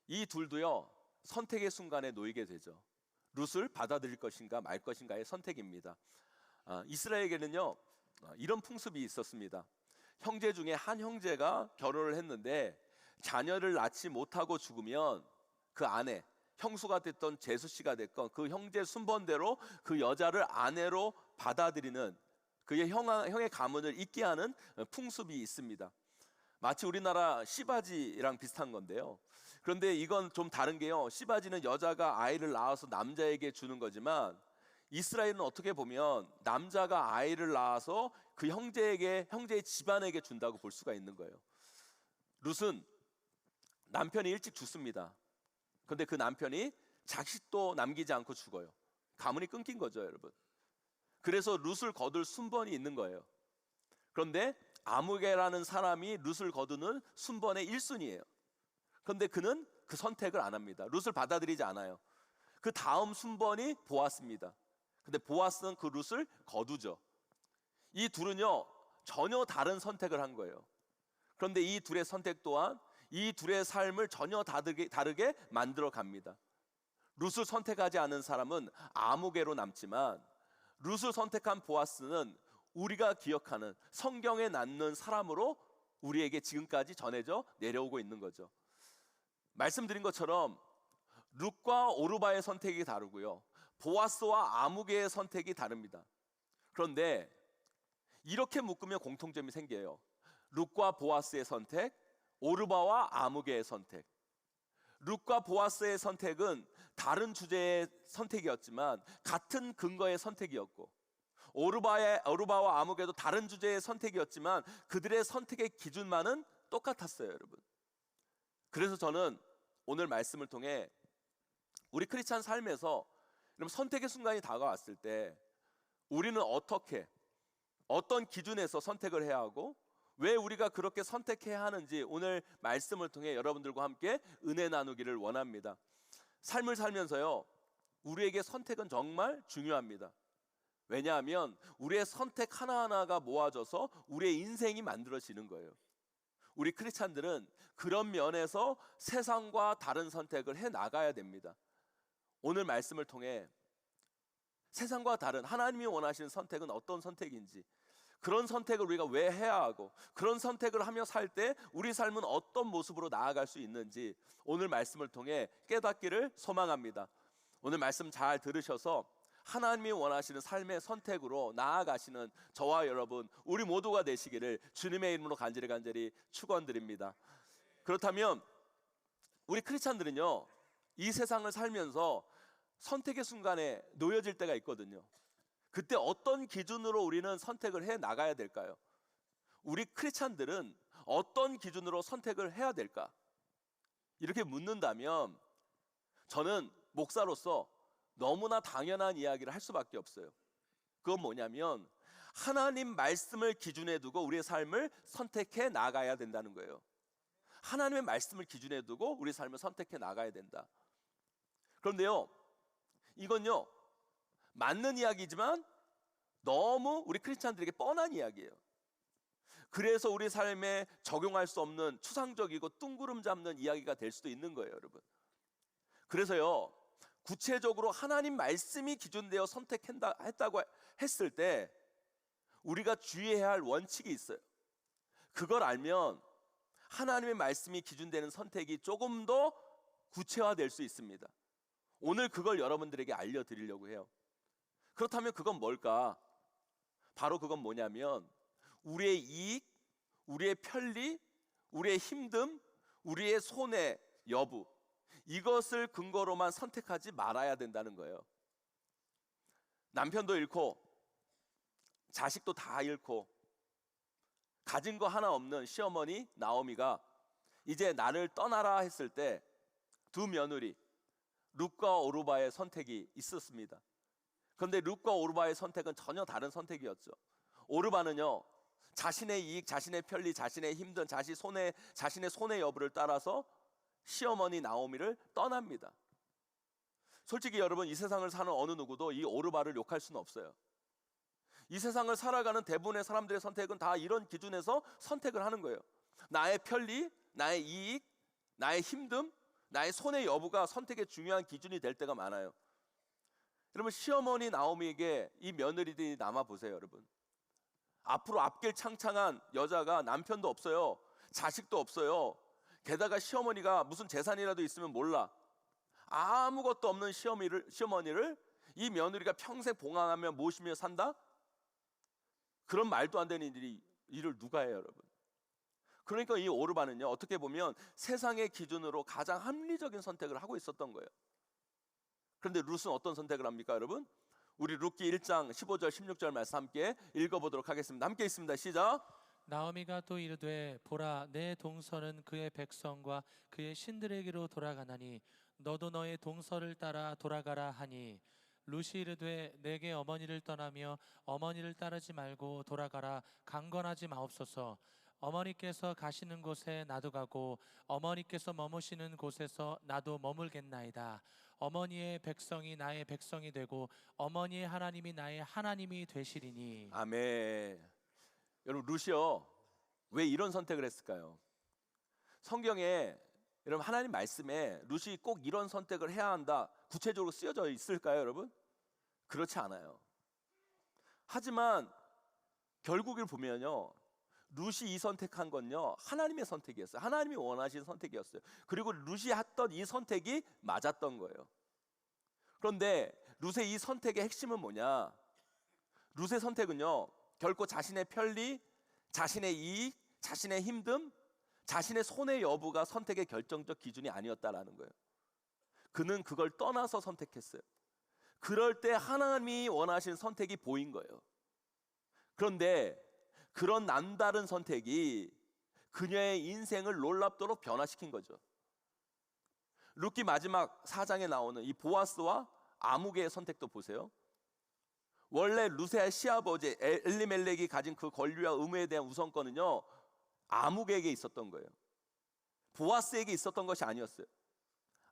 이 둘도요 선택의 순간에 놓이게 되죠. 룻을 받아들일 것인가 말 것인가의 선택입니다. 이스라엘에게는요 이런 풍습이 있었습니다. 형제 중에 한 형제가 결혼을 했는데 자녀를 낳지 못하고 죽으면 그 아내, 형수가 됐던 제수씨가 됐건 그 형제 순번대로 그 여자를 아내로 받아들이는 그의 형의 가문을 잇게 하는 풍습이 있습니다. 마치 우리나라 씨바지랑 비슷한 건데요. 그런데 이건 좀 다른 게요. 씨바지는 여자가 아이를 낳아서 남자에게 주는 거지만 이스라엘은 어떻게 보면 남자가 아이를 낳아서 그 형제의 집안에게 준다고 볼 수가 있는 거예요. 룻은 남편이 일찍 죽습니다. 그런데 그 남편이 자식도 남기지 않고 죽어요. 가문이 끊긴 거죠, 여러분. 그래서 룻을 거둘 순번이 있는 거예요. 그런데 아무개라는 사람이 룻을 거두는 순번의 1순위예요. 그런데 그는 그 선택을 안 합니다. 룻을 받아들이지 않아요. 그 다음 순번이 보아스입니다. 근데 보아스는 그 룻을 거두죠. 이 둘은요 전혀 다른 선택을 한 거예요. 그런데 이 둘의 선택 또한 이 둘의 삶을 전혀 다르게 만들어 갑니다. 룻을 선택하지 않은 사람은 아무개로 남지만 룻을 선택한 보아스는 우리가 기억하는 성경에 남는 사람으로 우리에게 지금까지 전해져 내려오고 있는 거죠. 말씀드린 것처럼 룻과 오르바의 선택이 다르고요. 보아스와 아무개의 선택이 다릅니다. 그런데 이렇게 묶으면 공통점이 생겨요. 룻과 보아스의 선택, 오르바와 아무개의 선택. 룻과 보아스의 선택은 다른 주제의 선택이었지만 같은 근거의 선택이었고 오르바와 아무개도 다른 주제의 선택이었지만 그들의 선택의 기준만은 똑같았어요, 여러분. 그래서 저는 오늘 말씀을 통해 우리 크리스찬 삶에서 선택의 순간이 다가왔을 때 우리는 어떤 기준에서 선택을 해야 하고 왜 우리가 그렇게 선택해야 하는지 오늘 말씀을 통해 여러분들과 함께 은혜 나누기를 원합니다. 삶을 살면서요 우리에게 선택은 정말 중요합니다. 왜냐하면 우리의 선택 하나하나가 모아져서 우리의 인생이 만들어지는 거예요. 우리 크리스찬들은 그런 면에서 세상과 다른 선택을 해 나가야 됩니다. 오늘 말씀을 통해 세상과 다른 하나님이 원하시는 선택은 어떤 선택인지, 그런 선택을 우리가 왜 해야 하고 그런 선택을 하며 살 때 우리 삶은 어떤 모습으로 나아갈 수 있는지 오늘 말씀을 통해 깨닫기를 소망합니다. 오늘 말씀 잘 들으셔서 하나님이 원하시는 삶의 선택으로 나아가시는 저와 여러분 우리 모두가 되시기를 주님의 이름으로 간절히 축원드립니다. 그렇다면 우리 크리스찬들은요 이 세상을 살면서 선택의 순간에 놓여질 때가 있거든요. 그때 어떤 기준으로 우리는 선택을 해 나가야 될까요? 우리 크리스찬들은 어떤 기준으로 선택을 해야 될까? 이렇게 묻는다면 저는 목사로서 너무나 당연한 이야기를 할 수밖에 없어요. 그건 뭐냐면 하나님 말씀을 기준에 두고 우리의 삶을 선택해 나가야 된다는 거예요. 하나님의 말씀을 기준에 두고 우리 삶을 선택해 나가야 된다. 그런데요 이건요 맞는 이야기지만 너무 우리 크리스찬들에게 뻔한 이야기예요. 그래서 우리 삶에 적용할 수 없는 추상적이고 뜬구름 잡는 이야기가 될 수도 있는 거예요, 여러분. 그래서요, 구체적으로 하나님 말씀이 기준되어 선택했다고 했을 때 우리가 주의해야 할 원칙이 있어요. 그걸 알면 하나님의 말씀이 기준되는 선택이 조금 더 구체화될 수 있습니다. 오늘 그걸 여러분들에게 알려드리려고 해요. 그렇다면 그건 뭘까? 바로 그건 뭐냐면 우리의 이익, 우리의 편리, 우리의 힘듦, 우리의 손해 여부, 이것을 근거로만 선택하지 말아야 된다는 거예요. 남편도 잃고 자식도 다 잃고 가진 거 하나 없는 시어머니 나오미가 이제 나를 떠나라 했을 때 두 며느리 룻과 오르바의 선택이 있었습니다. 그런데 룻과 오르바의 선택은 전혀 다른 선택이었죠. 오르바는요, 자신의 이익, 자신의 편리, 자신의 힘든 자신의 손해 여부를 따라서 시어머니 나오미를 떠납니다. 솔직히 여러분, 이 세상을 사는 어느 누구도 이 오르바를 욕할 수는 없어요. 이 세상을 살아가는 대부분의 사람들의 선택은 다 이런 기준에서 선택을 하는 거예요. 나의 편리, 나의 이익, 나의 힘듦, 나의 손해 여부가 선택의 중요한 기준이 될 때가 많아요. 여러분, 시어머니 나오미에게 이 며느리들이 남아 보세요, 여러분. 앞으로 앞길 창창한 여자가 남편도 없어요, 자식도 없어요. 게다가 시어머니가 무슨 재산이라도 있으면 몰라. 아무것도 없는 시어머니를 이 며느리가 평생 봉안하며 모시며 산다? 그런 말도 안 되는 일을 누가 해요, 여러분? 그러니까 이 오르바는요, 어떻게 보면 세상의 기준으로 가장 합리적인 선택을 하고 있었던 거예요. 그런데 룻은 어떤 선택을 합니까, 여러분? 우리 룻기 1장 15절 16절 말씀 함께 읽어보도록 하겠습니다. 함께 있습니다. 시작. 나오미가 또 이르되 보라 내 동서는 그의 백성과 그의 신들에게로 돌아가나니 너도 너의 동서를 따라 돌아가라 하니 룻이 이르되 내게 어머니를 떠나며 어머니를 따르지 말고 돌아가라 강건하지 마옵소서. 어머니께서 가시는 곳에 나도 가고 어머니께서 머무시는 곳에서 나도 머물겠나이다. 어머니의 백성이 나의 백성이 되고 어머니의 하나님이 나의 하나님이 되시리니. 아멘. 여러분, 룻이요, 왜 이런 선택을 했을까요? 성경에, 여러분, 하나님 말씀에 룻이 꼭 이런 선택을 해야 한다 구체적으로 쓰여져 있을까요, 여러분? 그렇지 않아요. 하지만 결국을 보면요, 룻이 이 선택한 건요, 하나님의 선택이었어요. 하나님이 원하신 선택이었어요. 그리고 룻이 했던 이 선택이 맞았던 거예요. 그런데 룻의 이 선택의 핵심은 뭐냐? 룻의 선택은요, 결코 자신의 편리, 자신의 이익, 자신의 힘듦, 자신의 손해 여부가 선택의 결정적 기준이 아니었다라는 거예요. 그는 그걸 떠나서 선택했어요. 그럴 때 하나님이 원하신 선택이 보인 거예요. 그런데 그런 남다른 선택이 그녀의 인생을 놀랍도록 변화시킨 거죠. 룻기 마지막 4장에 나오는 이 보아스와 아무개의 선택도 보세요. 원래 룻의 시아버지 엘리멜렉이 가진 그 권리와 의무에 대한 우선권은요, 아무개에게 있었던 거예요. 보아스에게 있었던 것이 아니었어요.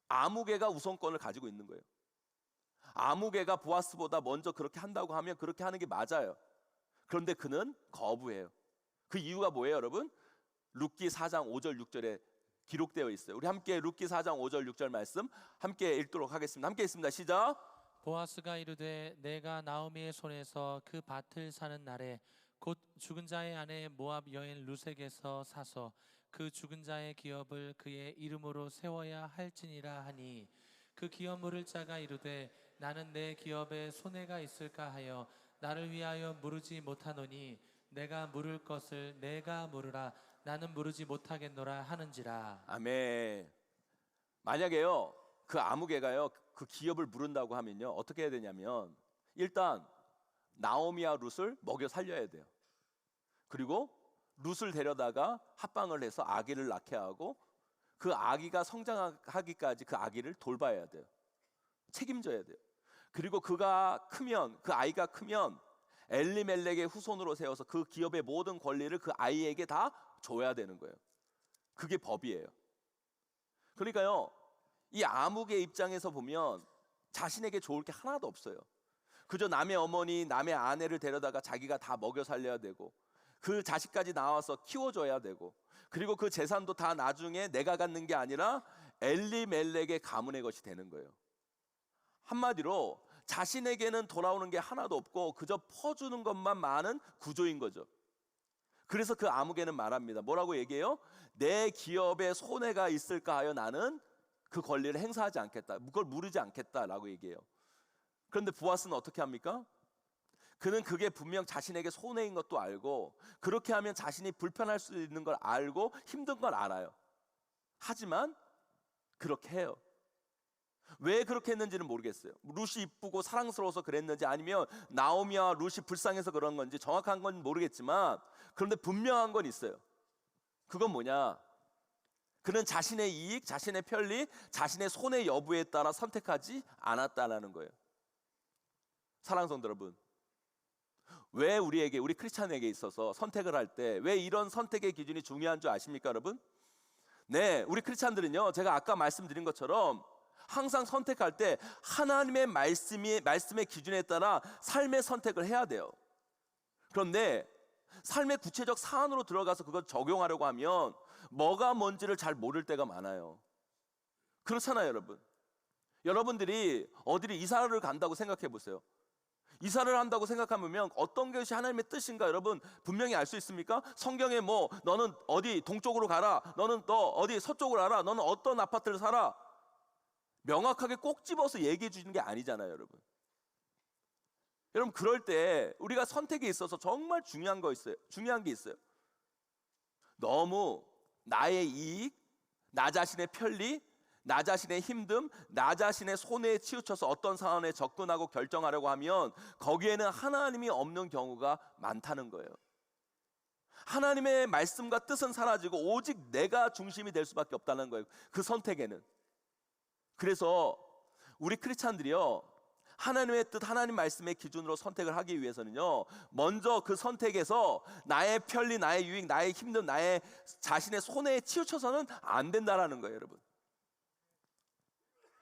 아무개가 우선권을 가지고 있는 거예요. 아무개가 보아스보다 먼저 그렇게 한다고 하면 그렇게 하는 게 맞아요. 그런데 그는 거부해요. 그 이유가 뭐예요, 여러분? 룻기 4장 5절 6절에 기록되어 있어요. 우리 함께 룻기 4장 5절 6절 말씀 함께 읽도록 하겠습니다. 함께 있습니다. 시작. 보아스가 이르되 내가 나오미의 손에서 그 밭을 사는 날에 곧 죽은 자의 아내 모압 여인 룻에게서 사서 그 죽은 자의 기업을 그의 이름으로 세워야 할지니라 하니 그 기업 물을 자가 이르되 나는 내 기업에 손해가 있을까 하여 나를 위하여 물으지 못하노니 내가 물을 것을 내가 물으라 나는 물으지 못하겠노라 하는지라. 아멘. 만약에요, 그 아무개가요, 그 기업을 물은다고 하면요, 어떻게 해야 되냐면 일단 나오미와 룻을 먹여 살려야 돼요. 그리고 룻을 데려다가 합방을 해서 아기를 낳게 하고 그 아기가 성장하기까지 그 아기를 돌봐야 돼요. 책임져야 돼요. 그리고 그 아이가 크면 엘리멜렉의 후손으로 세워서 그 기업의 모든 권리를 그 아이에게 다 줘야 되는 거예요. 그게 법이에요. 그러니까요, 이 아무개 입장에서 보면 자신에게 좋을 게 하나도 없어요. 그저 남의 어머니, 남의 아내를 데려다가 자기가 다 먹여 살려야 되고 그 자식까지 나와서 키워줘야 되고 그리고 그 재산도 다 나중에 내가 갖는 게 아니라 엘리멜렉의 가문의 것이 되는 거예요. 한마디로 자신에게는 돌아오는 게 하나도 없고 그저 퍼주는 것만 많은 구조인 거죠. 그래서 그 아무개는 말합니다. 뭐라고 얘기해요? 내 기업에 손해가 있을까 하여 나는 그 권리를 행사하지 않겠다. 그걸 물으지 않겠다라고 얘기해요. 그런데 보아스는 어떻게 합니까? 그는 그게 분명 자신에게 손해인 것도 알고 그렇게 하면 자신이 불편할 수 있는 걸 알고 힘든 걸 알아요. 하지만 그렇게 해요. 왜 그렇게 했는지는 모르겠어요. 룻이 이쁘고 사랑스러워서 그랬는지 아니면 나오미와 룻이 불쌍해서 그런 건지 정확한 건 모르겠지만 그런데 분명한 건 있어요. 그건 뭐냐? 그는 자신의 이익, 자신의 편리, 자신의 손해 여부에 따라 선택하지 않았다라는 거예요. 사랑하는 성도 여러분, 왜 우리 크리스찬에게 있어서 선택을 할 때 왜 이런 선택의 기준이 중요한 줄 아십니까, 여러분? 네, 우리 크리스찬들은요, 제가 아까 말씀드린 것처럼 항상 선택할 때 하나님의 말씀의 기준에 따라 삶의 선택을 해야 돼요. 그런데 삶의 구체적 사안으로 들어가서 그걸 적용하려고 하면 뭐가 뭔지를 잘 모를 때가 많아요. 그렇잖아요, 여러분. 여러분들이 어디를 이사를 간다고 생각해 보세요. 이사를 한다고 생각하면 어떤 것이 하나님의 뜻인가 여러분 분명히 알 수 있습니까? 성경에 뭐 너는 어디 동쪽으로 가라, 너는 또 어디 서쪽으로 가라, 너는 어떤 아파트를 사라, 명확하게 꼭 집어서 얘기해 주는 게 아니잖아요, 여러분. 여러분, 그럴 때 우리가 선택에 있어서 정말 중요한 게 있어요. 너무 나의 이익, 나 자신의 편리, 나 자신의 힘듦, 나 자신의 손해에 치우쳐서 어떤 상황에 접근하고 결정하려고 하면 거기에는 하나님이 없는 경우가 많다는 거예요. 하나님의 말씀과 뜻은 사라지고 오직 내가 중심이 될 수밖에 없다는 거예요, 그 선택에는. 그래서 우리 크리스찬들이요, 하나님의 뜻, 하나님 말씀의 기준으로 선택을 하기 위해서는요, 먼저 그 선택에서 나의 편리, 나의 유익, 나의 힘듦, 나의 자신의 손해에 치우쳐서는 안 된다라는 거예요, 여러분.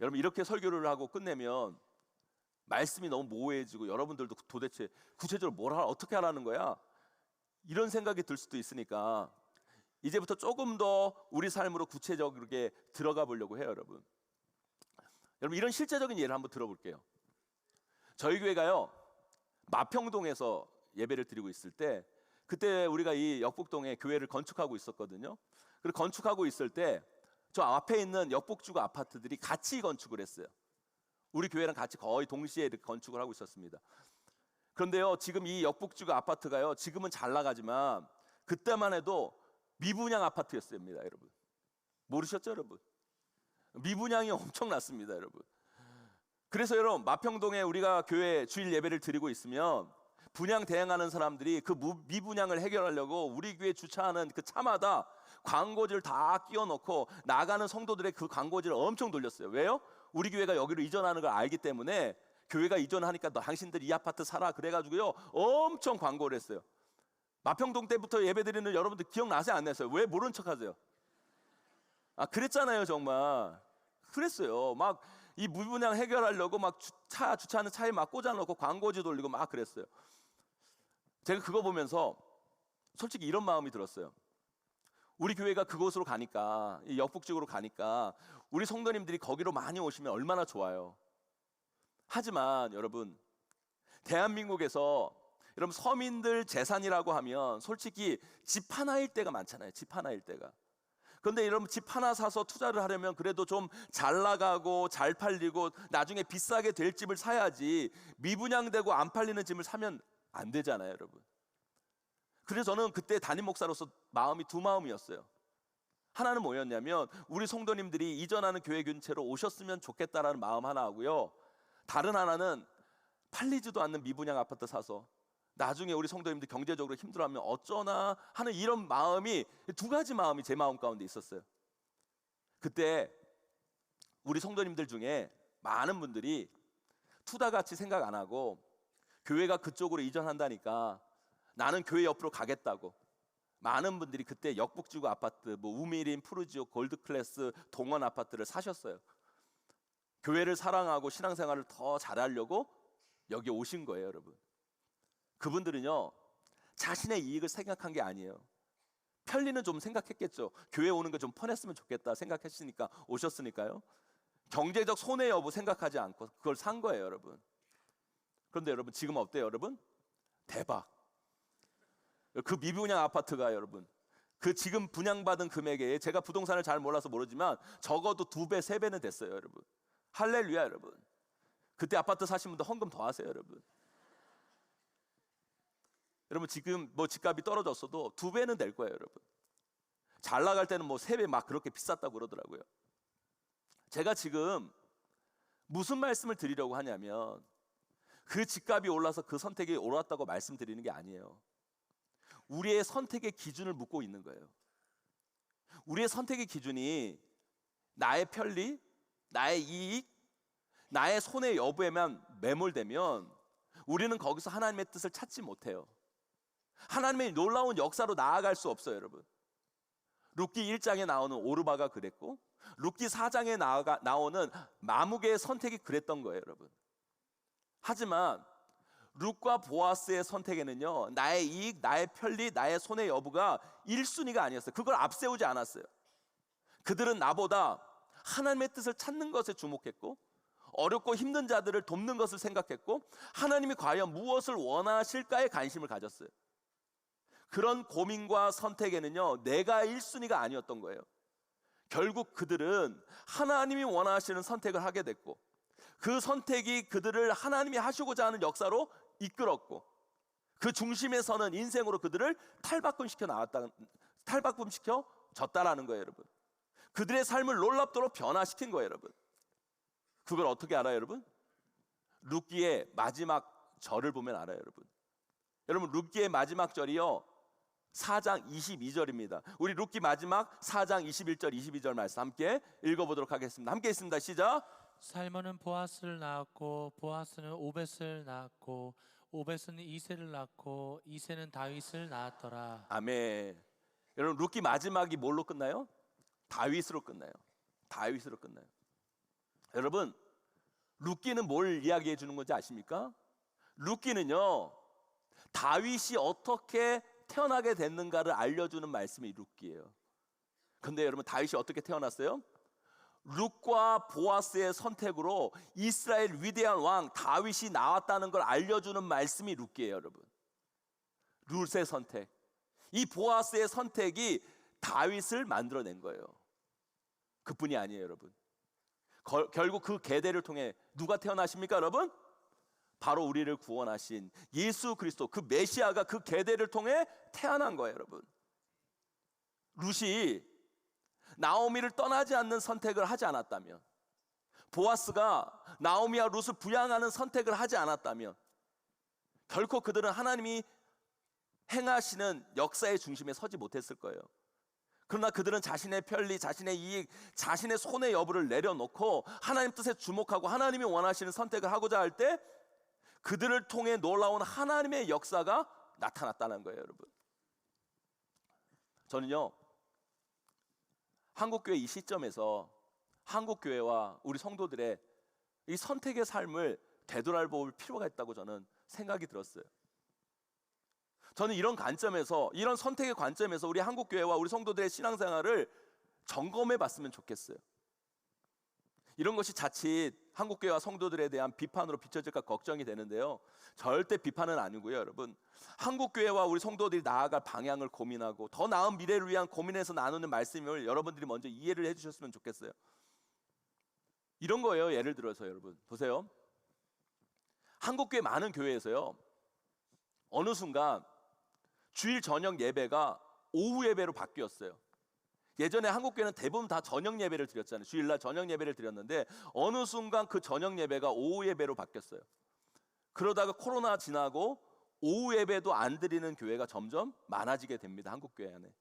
여러분, 이렇게 설교를 하고 끝내면 말씀이 너무 모호해지고 여러분들도 도대체 구체적으로 어떻게 하라는 거야? 이런 생각이 들 수도 있으니까 이제부터 조금 더 우리 삶으로 구체적으로 들어가 보려고 해요, 여러분. 여러분, 이런 실제적인 예를 한번 들어볼게요. 저희 교회가요, 마평동에서 예배를 드리고 있을 때 그때 우리가 이 역북동에 교회를 건축하고 있었거든요. 그리고 건축하고 있을 때 저 앞에 있는 역북주거 아파트들이 같이 건축을 했어요. 우리 교회랑 같이 거의 동시에 이렇게 건축을 하고 있었습니다. 그런데요, 지금 이 역북주거 아파트가요, 지금은 잘 나가지만 그때만 해도 미분양 아파트였습니다, 여러분. 모르셨죠, 여러분? 미분양이 엄청났습니다, 여러분. 그래서 여러분, 마평동에 우리가 교회 주일 예배를 드리고 있으면 분양 대행하는 사람들이 그 미분양을 해결하려고 우리 교회 주차하는 그 차마다 광고지를 다 끼워놓고 나가는 성도들의 그 광고지를 엄청 돌렸어요. 왜요? 우리 교회가 여기로 이전하는 걸 알기 때문에 교회가 이전하니까 너 당신들 이 아파트 사라 그래가지고요 엄청 광고를 했어요. 마평동 때부터 예배드리는 여러분들 기억나세요, 안 나세요? 왜 모른 척하세요? 아, 그랬잖아요, 정말. 그랬어요. 막 이 무분양 해결하려고 막 주차하는 차에 막 꽂아놓고 광고지 돌리고 막 그랬어요. 제가 그거 보면서 솔직히 이런 마음이 들었어요. 우리 교회가 그곳으로 가니까, 이 역북쪽으로 가니까 우리 성도님들이 거기로 많이 오시면 얼마나 좋아요. 하지만 여러분, 대한민국에서 여러분 서민들 재산이라고 하면 솔직히 집 하나일 때가 많잖아요. 집 하나일 때가. 그런데 여러분, 집 하나 사서 투자를 하려면 그래도 좀 잘 나가고 잘 팔리고 나중에 비싸게 될 집을 사야지 미분양되고 안 팔리는 집을 사면 안 되잖아요, 여러분. 그래서 저는 그때 담임 목사로서 마음이 두 마음이었어요. 하나는 뭐였냐면 우리 성도님들이 이전하는 교회 근처로 오셨으면 좋겠다라는 마음 하나 하고요, 다른 하나는 팔리지도 않는 미분양 아파트 사서 나중에 우리 성도님들 경제적으로 힘들어하면 어쩌나 하는 이런 마음이, 두 가지 마음이 제 마음 가운데 있었어요. 그때 우리 성도님들 중에 많은 분들이 투다같이 생각 안 하고 교회가 그쪽으로 이전한다니까 나는 교회 옆으로 가겠다고 많은 분들이 그때 역북지구 아파트, 뭐 우미린, 푸르지오, 골드클래스, 동원 아파트를 사셨어요. 교회를 사랑하고 신앙생활을 더 잘하려고 여기 오신 거예요, 여러분. 그분들은요, 자신의 이익을 생각한 게 아니에요. 편리는 좀 생각했겠죠. 교회 오는 거 좀 편했으면 좋겠다 생각했으니까 오셨으니까요. 경제적 손해 여부 생각하지 않고 그걸 산 거예요, 여러분. 그런데 여러분, 지금 어때요, 여러분? 대박. 그 미분양 아파트가 여러분, 그 지금 분양받은 금액에, 제가 부동산을 잘 몰라서 모르지만 적어도 2배, 3배는 됐어요, 여러분. 할렐루야, 여러분. 그때 아파트 사신 분들 헌금 더 하세요, 여러분. 여러분, 지금 뭐 집값이 떨어졌어도 2배는 될 거예요, 여러분. 잘 나갈 때는 뭐 3배 막 그렇게 비쌌다고 그러더라고요. 제가 지금 무슨 말씀을 드리려고 하냐면, 그 집값이 올라서 그 선택이 옳았다고 말씀드리는 게 아니에요. 우리의 선택의 기준을 묻고 있는 거예요. 우리의 선택의 기준이 나의 편리, 나의 이익, 나의 손해 여부에만 매몰되면 우리는 거기서 하나님의 뜻을 찾지 못해요. 하나님의 놀라운 역사로 나아갈 수 없어요, 여러분. 룻기 1장에 나오는 오르바가 그랬고, 룻기 4장에 나오는 마무게의 선택이 그랬던 거예요, 여러분. 하지만 룻과 보아스의 선택에는요, 나의 이익, 나의 편리, 나의 손해 여부가 1순위가 아니었어요. 그걸 앞세우지 않았어요. 그들은 나보다 하나님의 뜻을 찾는 것에 주목했고, 어렵고 힘든 자들을 돕는 것을 생각했고, 하나님이 과연 무엇을 원하실까에 관심을 가졌어요. 그런 고민과 선택에는요, 내가 1순위가 아니었던 거예요. 결국 그들은 하나님이 원하시는 선택을 하게 됐고, 그 선택이 그들을 하나님이 하시고자 하는 역사로 이끌었고, 그 중심에 서는 인생으로 그들을 탈바꿈시켜 졌다라는 거예요, 여러분. 그들의 삶을 놀랍도록 변화시킨 거예요, 여러분. 그걸 어떻게 알아요, 여러분? 룻기의 마지막 절을 보면 알아요, 여러분. 여러분, 룻기의 마지막 절이요, 4장 22절입니다. 우리 룻기 마지막 4장 21절 22절 말씀 함께 읽어보도록 하겠습니다. 함께 있습니다. 시작. 살몬은 보아스를 낳았고, 보아스는 오벳을 낳았고, 오벳은 이새를 낳고, 이새는 다윗을 낳았더라. 아멘. 여러분, 룻기 마지막이 뭘로 끝나요? 다윗으로 끝나요. 다윗으로 끝나요. 여러분, 룻기는 뭘 이야기해 주는 건지 아십니까? 룻기는요, 다윗이 어떻게 태어나게 됐는가를 알려주는 말씀이 룻기예요. 근데 여러분, 다윗이 어떻게 태어났어요? 룻과 보아스의 선택으로 이스라엘 위대한 왕 다윗이 나왔다는 걸 알려주는 말씀이 룻기예요, 여러분. 룻의 선택, 이 보아스의 선택이 다윗을 만들어낸 거예요. 그뿐이 아니에요, 여러분. 결국 그 계대를 통해 누가 태어나십니까, 여러분? 바로 우리를 구원하신 예수 그리스도, 그 메시아가 그 계대를 통해 태어난 거예요, 여러분. 룻이 나오미를 떠나지 않는 선택을 하지 않았다면, 보아스가 나오미와 룻을 부양하는 선택을 하지 않았다면, 결코 그들은 하나님이 행하시는 역사의 중심에 서지 못했을 거예요. 그러나 그들은 자신의 편리, 자신의 이익, 자신의 손해 여부를 내려놓고 하나님 뜻에 주목하고 하나님이 원하시는 선택을 하고자 할 때 그들을 통해 놀라운 하나님의 역사가 나타났다는 거예요, 여러분. 저는요, 한국교회 이 시점에서 한국교회와 우리 성도들의 이 선택의 삶을 되돌아볼 필요가 있다고 저는 생각이 들었어요. 저는 이런 관점에서, 이런 선택의 관점에서 우리 한국교회와 우리 성도들의 신앙생활을 점검해 봤으면 좋겠어요. 이런 것이 자칫 한국교회와 성도들에 대한 비판으로 비춰질까 걱정이 되는데요, 절대 비판은 아니고요, 여러분. 한국교회와 우리 성도들이 나아갈 방향을 고민하고 더 나은 미래를 위한 고민해서 나누는 말씀을 여러분들이 먼저 이해를 해주셨으면 좋겠어요. 이런 거예요. 예를 들어서 여러분 보세요. 한국교회 많은 교회에서요, 어느 순간 주일 저녁 예배가 오후 예배로 바뀌었어요. 예전에 한국교회는 대부분 다 저녁 예배를 드렸잖아요. 주일날 저녁 예배를 드렸는데 어느 순간 그 저녁 예배가 오후 예배로 바뀌었어요. 그러다가 코로나 지나고 오후 예배도 안 드리는 교회가 점점 많아지게 됩니다, 한국교회 안에.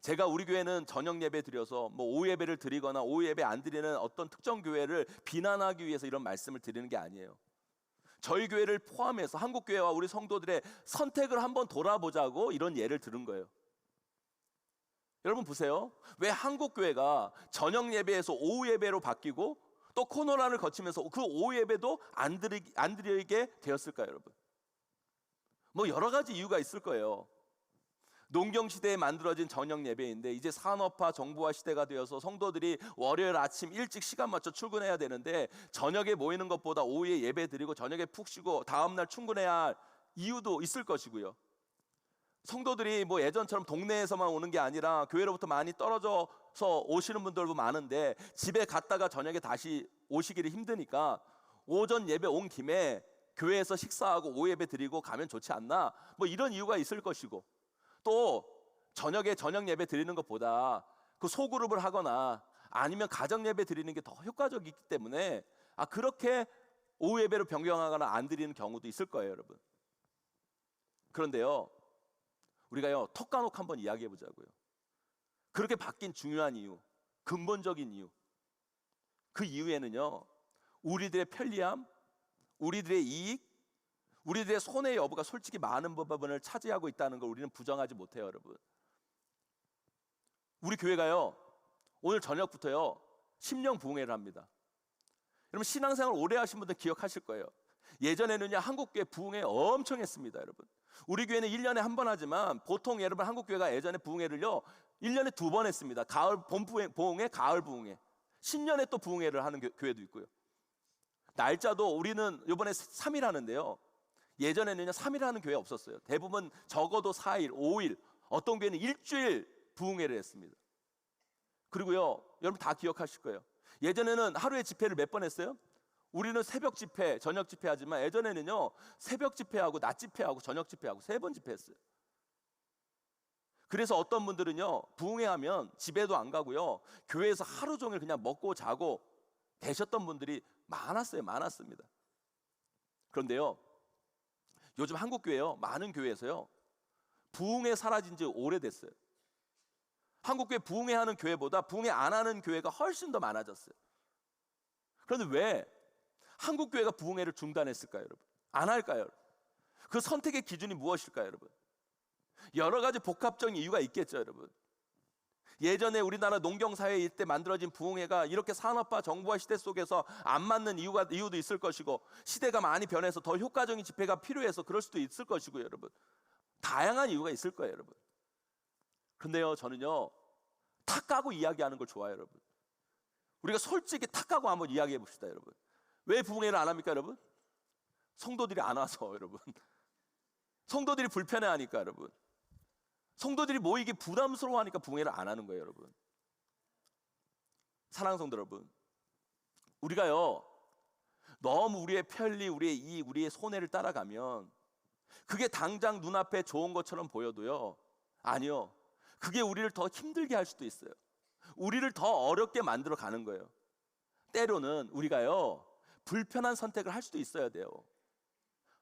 제가 우리 교회는 저녁 예배 드려서 뭐 오후 예배를 드리거나 오후 예배 안 드리는 어떤 특정 교회를 비난하기 위해서 이런 말씀을 드리는 게 아니에요. 저희 교회를 포함해서 한국교회와 우리 성도들의 선택을 한번 돌아보자고 이런 예를 들은 거예요. 여러분 보세요. 왜 한국교회가 저녁 예배에서 오후 예배로 바뀌고 또 코로나를 거치면서 그 오후 예배도 안 드리게 되었을까요, 여러분? 뭐 여러 가지 이유가 있을 거예요. 농경 시대에 만들어진 저녁 예배인데 이제 산업화, 정보화 시대가 되어서 성도들이 월요일 아침 일찍 시간 맞춰 출근해야 되는데 저녁에 모이는 것보다 오후에 예배 드리고 저녁에 푹 쉬고 다음 날 출근해야 할 이유도 있을 것이고요. 성도들이 뭐 예전처럼 동네에서만 오는 게 아니라 교회로부터 많이 떨어져서 오시는 분들도 많은데 집에 갔다가 저녁에 다시 오시기를 힘드니까 오전 예배 온 김에 교회에서 식사하고 오후 예배 드리고 가면 좋지 않나, 뭐 이런 이유가 있을 것이고, 또 저녁에 저녁 예배 드리는 것보다 그 소그룹을 하거나 아니면 가정 예배 드리는 게 더 효과적이기 때문에 그렇게 오후 예배로 변경하거나 안 드리는 경우도 있을 거예요, 여러분. 그런데요, 우리가요 턱 까놓고 한번 이야기해 보자고요. 그렇게 바뀐 중요한 이유, 근본적인 이유, 그 이유에는요 우리들의 편리함, 우리들의 이익, 우리들의 손해 여부가 솔직히 많은 부분을 차지하고 있다는 걸 우리는 부정하지 못해요, 여러분. 우리 교회가요 오늘 저녁부터요 심령 부흥회를 합니다. 여러분 신앙생활 오래 하신 분들 기억하실 거예요. 예전에는요 한국교회 부흥회 엄청 했습니다, 여러분. 우리 교회는 1년에 한 번 하지만 보통 여러분 한국교회가 예전에 부흥회를요 1년에 2번 했습니다. 가을 봄 부흥회, 가을 부흥회. 신년에 또 부흥회를 하는 교회도 있고요. 날짜도 우리는 이번에 3일 하는데요. 예전에는요 3일 하는 교회 없었어요. 대부분 적어도 4일, 5일, 어떤 교회는 일주일 부흥회를 했습니다. 그리고요 여러분 다 기억하실 거예요. 예전에는 하루에 집회를 몇 번 했어요? 우리는 새벽 집회, 저녁 집회 하지만 예전에는요 새벽 집회하고 낮 집회하고 저녁 집회하고 3번 집회했어요. 그래서 어떤 분들은요 부흥회하면 집에도 안 가고요 교회에서 하루 종일 그냥 먹고 자고 계셨던 분들이 많았습니다. 그런데요 요즘 한국 교회요 많은 교회에서요 부흥회 사라진 지 오래됐어요. 한국 교회 부흥회 하는 교회보다 부흥회 안 하는 교회가 훨씬 더 많아졌어요. 그런데 왜 한국 교회가 부흥회를 중단했을까요, 여러분? 안 할까요? 그 선택의 기준이 무엇일까요, 여러분? 여러 가지 복합적인 이유가 있겠죠, 여러분. 예전에 우리나라 농경사회 때 만들어진 부흥회가 이렇게 산업화, 정보화 시대 속에서 안 맞는 이유도 있을 것이고, 시대가 많이 변해서 더 효과적인 집회가 필요해서 그럴 수도 있을 것이고요, 여러분. 다양한 이유가 있을 거예요, 여러분. 근데요, 저는요, 탁 까고 이야기하는 걸 좋아해요, 여러분. 우리가 솔직히 탁 까고 한번 이야기해 봅시다, 여러분. 왜 부흥회를 안 합니까, 여러분? 성도들이 안 와서, 여러분. 성도들이 불편해하니까, 여러분. 성도들이 모이기 부담스러워하니까 부흥회를 안 하는 거예요, 여러분. 사랑하는 성도 여러분, 우리가요 너무 우리의 편리, 우리의 이익, 우리의 손해를 따라가면 그게 당장 눈앞에 좋은 것처럼 보여도요, 아니요, 그게 우리를 더 힘들게 할 수도 있어요. 우리를 더 어렵게 만들어 가는 거예요. 때로는 우리가요 불편한 선택을 할 수도 있어야 돼요.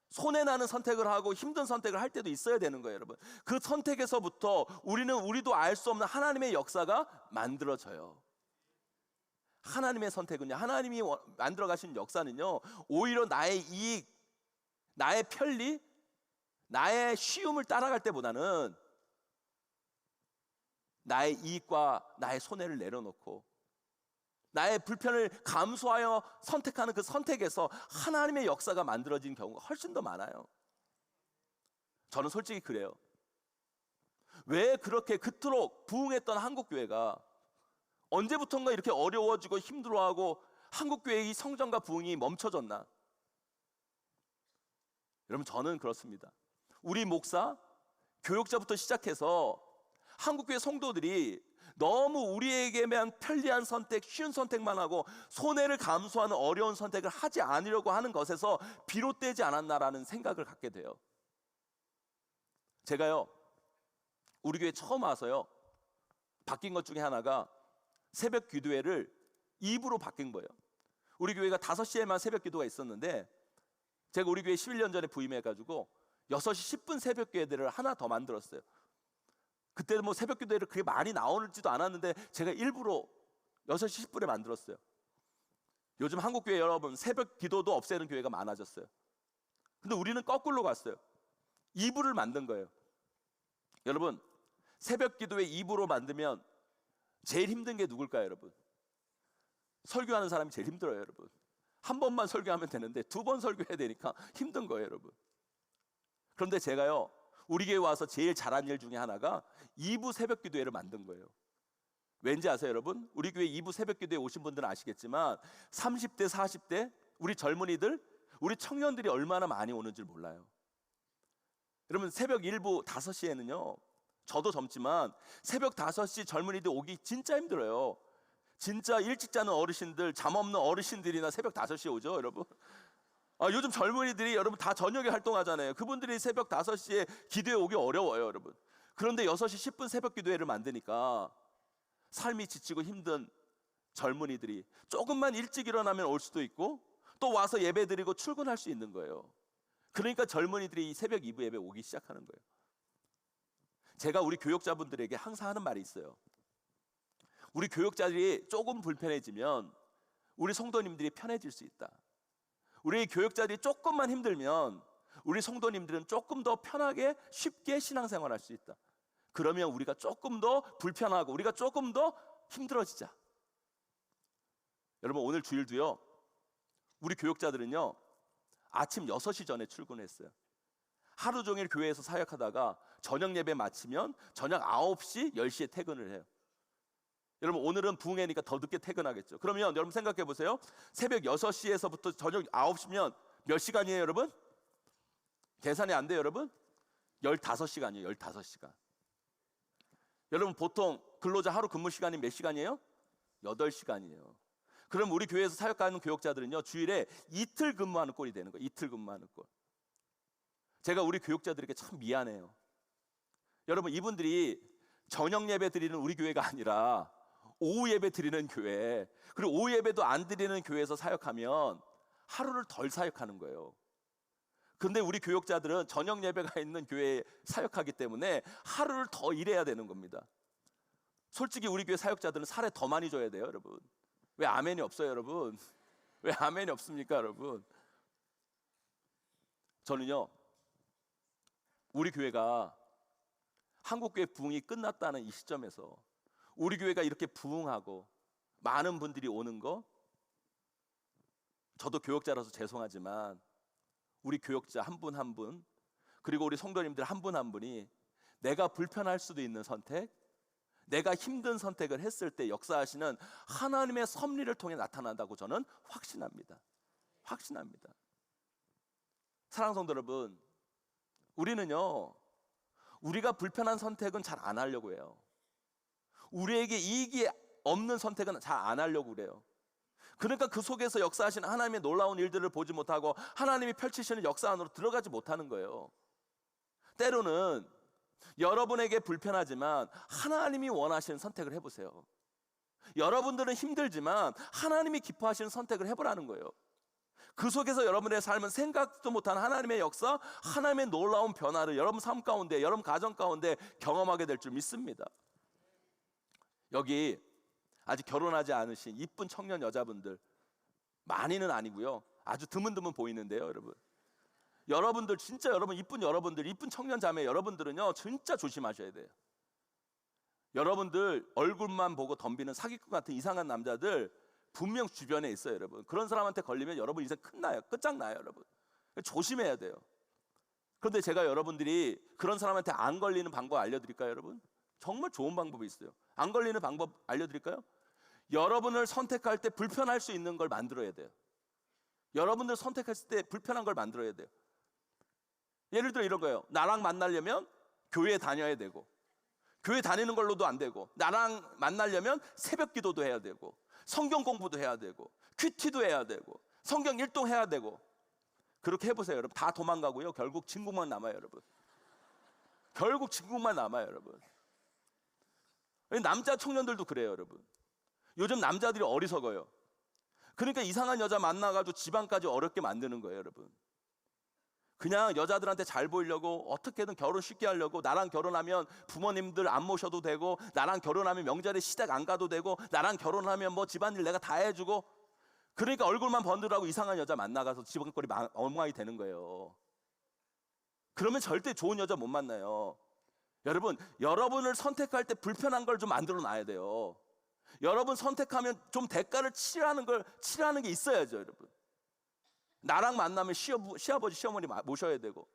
손해나는 선택을 하고 힘든 선택을 할 때도 있어야 되는 거예요, 여러분. 그 선택에서부터 우리도 알 수 없는 하나님의 역사가 만들어져요. 하나님의 선택은요, 하나님이 만들어 가신 역사는요, 오히려 나의 이익, 나의 편리, 나의 쉬움을 따라갈 때보다는 나의 이익과 나의 손해를 내려놓고 나의 불편을 감수하여 선택하는 그 선택에서 하나님의 역사가 만들어진 경우가 훨씬 더 많아요. 저는 솔직히 그래요. 왜 그렇게 그토록 부흥했던 한국교회가 언제부턴가 이렇게 어려워지고 힘들어하고 한국교회의 이 성전과 부흥이 멈춰졌나? 여러분, 저는 그렇습니다. 우리 목사, 교육자부터 시작해서 한국교회 성도들이 너무 우리에게만 편리한 선택, 쉬운 선택만 하고 손해를 감수하는 어려운 선택을 하지 않으려고 하는 것에서 비롯되지 않았나라는 생각을 갖게 돼요. 제가요 우리 교회 처음 와서요 바뀐 것 중에 하나가 새벽 기도회를 2부로 바뀐 거예요. 우리 교회가 5시에만 새벽 기도가 있었는데 제가 우리 교회 11년 전에 부임해가지고 6시 10분 새벽 기도회를 하나 더 만들었어요. 그때는 뭐 새벽 기도회를 그렇게 많이 나오지도 않았는데 제가 일부러 6시 10분에 만들었어요. 요즘 한국교회 여러분 새벽 기도도 없애는 교회가 많아졌어요. 근데 우리는 거꾸로 갔어요. 2부를 만든 거예요. 여러분, 새벽 기도회 2부로 만들면 제일 힘든 게 누굴까요, 여러분? 설교하는 사람이 제일 힘들어요, 여러분. 한 번만 설교하면 되는데 2번 설교해야 되니까 힘든 거예요, 여러분. 그런데 제가요, 우리 교회 와서 제일 잘한 일 중에 하나가 2부 새벽 기도회를 만든 거예요. 왠지 아세요, 여러분? 우리 교회 2부 새벽 기도회 오신 분들은 아시겠지만 30대, 40대 우리 젊은이들, 우리 청년들이 얼마나 많이 오는 줄 몰라요. 여러분, 새벽 1부 5시에는요, 저도 젊지만 새벽 5시 젊은이들 오기 진짜 힘들어요. 진짜 일찍 자는 어르신들, 잠 없는 어르신들이나 새벽 5시에 오죠, 여러분. 요즘 젊은이들이 여러분 다 저녁에 활동하잖아요. 그분들이 새벽 5시에 기도에 오기 어려워요, 여러분. 그런데 6시 10분 새벽 기도회를 만드니까 삶이 지치고 힘든 젊은이들이 조금만 일찍 일어나면 올 수도 있고 또 와서 예배 드리고 출근할 수 있는 거예요. 그러니까 젊은이들이 이 새벽 2부 예배 오기 시작하는 거예요. 제가 우리 교역자분들에게 항상 하는 말이 있어요. 우리 교역자들이 조금 불편해지면 우리 성도님들이 편해질 수 있다. 우리 교역자들이 조금만 힘들면 우리 성도님들은 조금 더 편하게 쉽게 신앙생활할 수 있다. 그러면 우리가 조금 더 불편하고 우리가 조금 더 힘들어지자. 여러분, 오늘 주일도요, 우리 교역자들은요 아침 6시 전에 출근했어요. 하루 종일 교회에서 사역하다가 저녁 예배 마치면 저녁 9시, 10시에 퇴근을 해요. 여러분, 오늘은 부흥회니까 더 늦게 퇴근하겠죠. 그러면 여러분 생각해 보세요. 새벽 6시에서부터 저녁 9시면 몇 시간이에요, 여러분? 계산이 안 돼요, 여러분? 15시간이에요, 15시간. 여러분, 보통 근로자 하루 근무 시간이 몇 시간이에요? 8시간이에요. 그럼 우리 교회에서 사역하는 교역자들은요, 주일에 이틀 근무하는 꼴이 되는 거예요. 이틀 근무하는 꼴. 제가 우리 교역자들에게 참 미안해요. 여러분, 이분들이 저녁 예배 드리는 우리 교회가 아니라 오후 예배 드리는 교회, 그리고 오후 예배도 안 드리는 교회에서 사역하면 하루를 덜 사역하는 거예요. 근데 우리 교역자들은 저녁 예배가 있는 교회에 사역하기 때문에 하루를 더 일해야 되는 겁니다. 솔직히 우리 교회 사역자들은 살에 더 많이 줘야 돼요, 여러분. 왜 아멘이 없어요, 여러분? 왜 아멘이 없습니까, 여러분? 저는요, 우리 교회가 한국교회 부흥이 끝났다는 이 시점에서 우리 교회가 이렇게 부흥하고 많은 분들이 오는 거, 저도 교역자라서 죄송하지만 우리 교역자 한 분 한 분, 그리고 우리 성도님들 한 분 한 분이 내가 불편할 수도 있는 선택, 내가 힘든 선택을 했을 때 역사하시는 하나님의 섭리를 통해 나타난다고 저는 확신합니다. 확신합니다. 사랑하는 성도 여러분, 우리는요, 우리가 불편한 선택은 잘 안 하려고 해요. 우리에게 이익이 없는 선택은 잘 안 하려고 그래요. 그러니까 그 속에서 역사하시는 하나님의 놀라운 일들을 보지 못하고 하나님이 펼치시는 역사 안으로 들어가지 못하는 거예요. 때로는 여러분에게 불편하지만 하나님이 원하시는 선택을 해보세요. 여러분들은 힘들지만 하나님이 기뻐하시는 선택을 해보라는 거예요. 그 속에서 여러분의 삶은 생각도 못한 하나님의 역사, 하나님의 놀라운 변화를 여러분 삶 가운데, 여러분 가정 가운데 경험하게 될 줄 믿습니다. 여기 아직 결혼하지 않으신 이쁜 청년 여자분들 많이는 아니고요, 아주 드문드문 보이는데요, 여러분. 여러분들 진짜 여러분 이쁜 여러분들, 이쁜 청년 자매 여러분들은요 진짜 조심하셔야 돼요. 여러분들 얼굴만 보고 덤비는 사기꾼 같은 이상한 남자들 분명 주변에 있어요, 여러분. 그런 사람한테 걸리면 여러분 인생 끝나요, 끝장나요, 여러분. 조심해야 돼요. 그런데 제가 여러분들이 그런 사람한테 안 걸리는 방법 알려드릴까요, 여러분? 정말 좋은 방법이 있어요. 안 걸리는 방법 알려드릴까요? 여러분을 선택할 때 불편할 수 있는 걸 만들어야 돼요. 여러분들 선택했을 때 불편한 걸 만들어야 돼요. 예를 들어 이런 거예요. 나랑 만나려면 교회 다녀야 되고, 교회 다니는 걸로도 안 되고, 나랑 만나려면 새벽 기도도 해야 되고, 성경 공부도 해야 되고, 큐티도 해야 되고, 성경 일동 해야 되고. 그렇게 해보세요, 여러분. 다 도망가고요, 결국 진국만 남아요, 여러분. 결국 진국만 남아요, 여러분. 남자 청년들도 그래요, 여러분. 요즘 남자들이 어리석어요. 그러니까 이상한 여자 만나가지고 집안까지 어렵게 만드는 거예요, 여러분. 그냥 여자들한테 잘 보이려고 어떻게든 결혼 쉽게 하려고, 나랑 결혼하면 부모님들 안 모셔도 되고, 나랑 결혼하면 명절에 시댁 안 가도 되고, 나랑 결혼하면 뭐 집안일 내가 다 해주고, 그러니까 얼굴만 번들하고 이상한 여자 만나가서 집안꼴이 엉망이 되는 거예요. 그러면 절대 좋은 여자 못 만나요. 여러분, 여러분을 선택할 때 불편한 걸 좀 만들어 놔야 돼요. 여러분 선택하면 좀 대가를 치르는 게 있어야죠, 여러분. 나랑 만나면 시아버지 시어머니 모셔야 되고,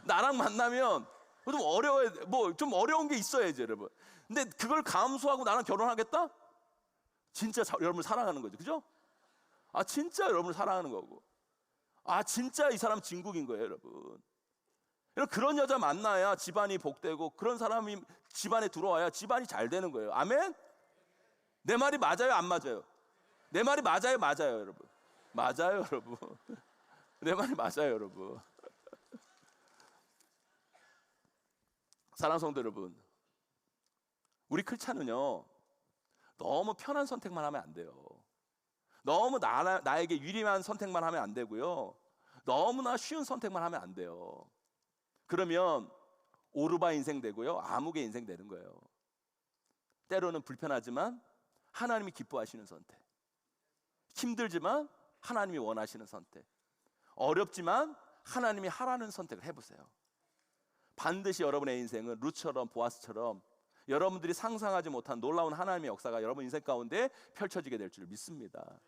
나랑 만나면 좀 좀 어려운 게 있어야죠, 여러분. 근데 그걸 감수하고 나랑 결혼하겠다? 진짜 여러분을 사랑하는 거죠, 그죠? 진짜 여러분을 사랑하는 거고, 진짜 이 사람 진국인 거예요, 여러분. 그런 여자 만나야 집안이 복되고, 그런 사람이 집안에 들어와야 집안이 잘 되는 거예요. 아멘? 내 말이 맞아요, 안 맞아요? 내 말이 맞아요, 여러분? 맞아요, 여러분. 내 말이 맞아요, 여러분. 사랑하는 성도 여러분, 우리 크리스찬은요, 너무 편한 선택만 하면 안 돼요. 너무 나에게 유리한 선택만 하면 안 되고요, 너무나 쉬운 선택만 하면 안 돼요. 그러면 오르바 인생 되고요, 암흑의 인생 되는 거예요. 때로는 불편하지만 하나님이 기뻐하시는 선택, 힘들지만 하나님이 원하시는 선택, 어렵지만 하나님이 하라는 선택을 해보세요. 반드시 여러분의 인생은 룻처럼 보아스처럼 여러분들이 상상하지 못한 놀라운 하나님의 역사가 여러분 인생 가운데 펼쳐지게 될 줄 믿습니다.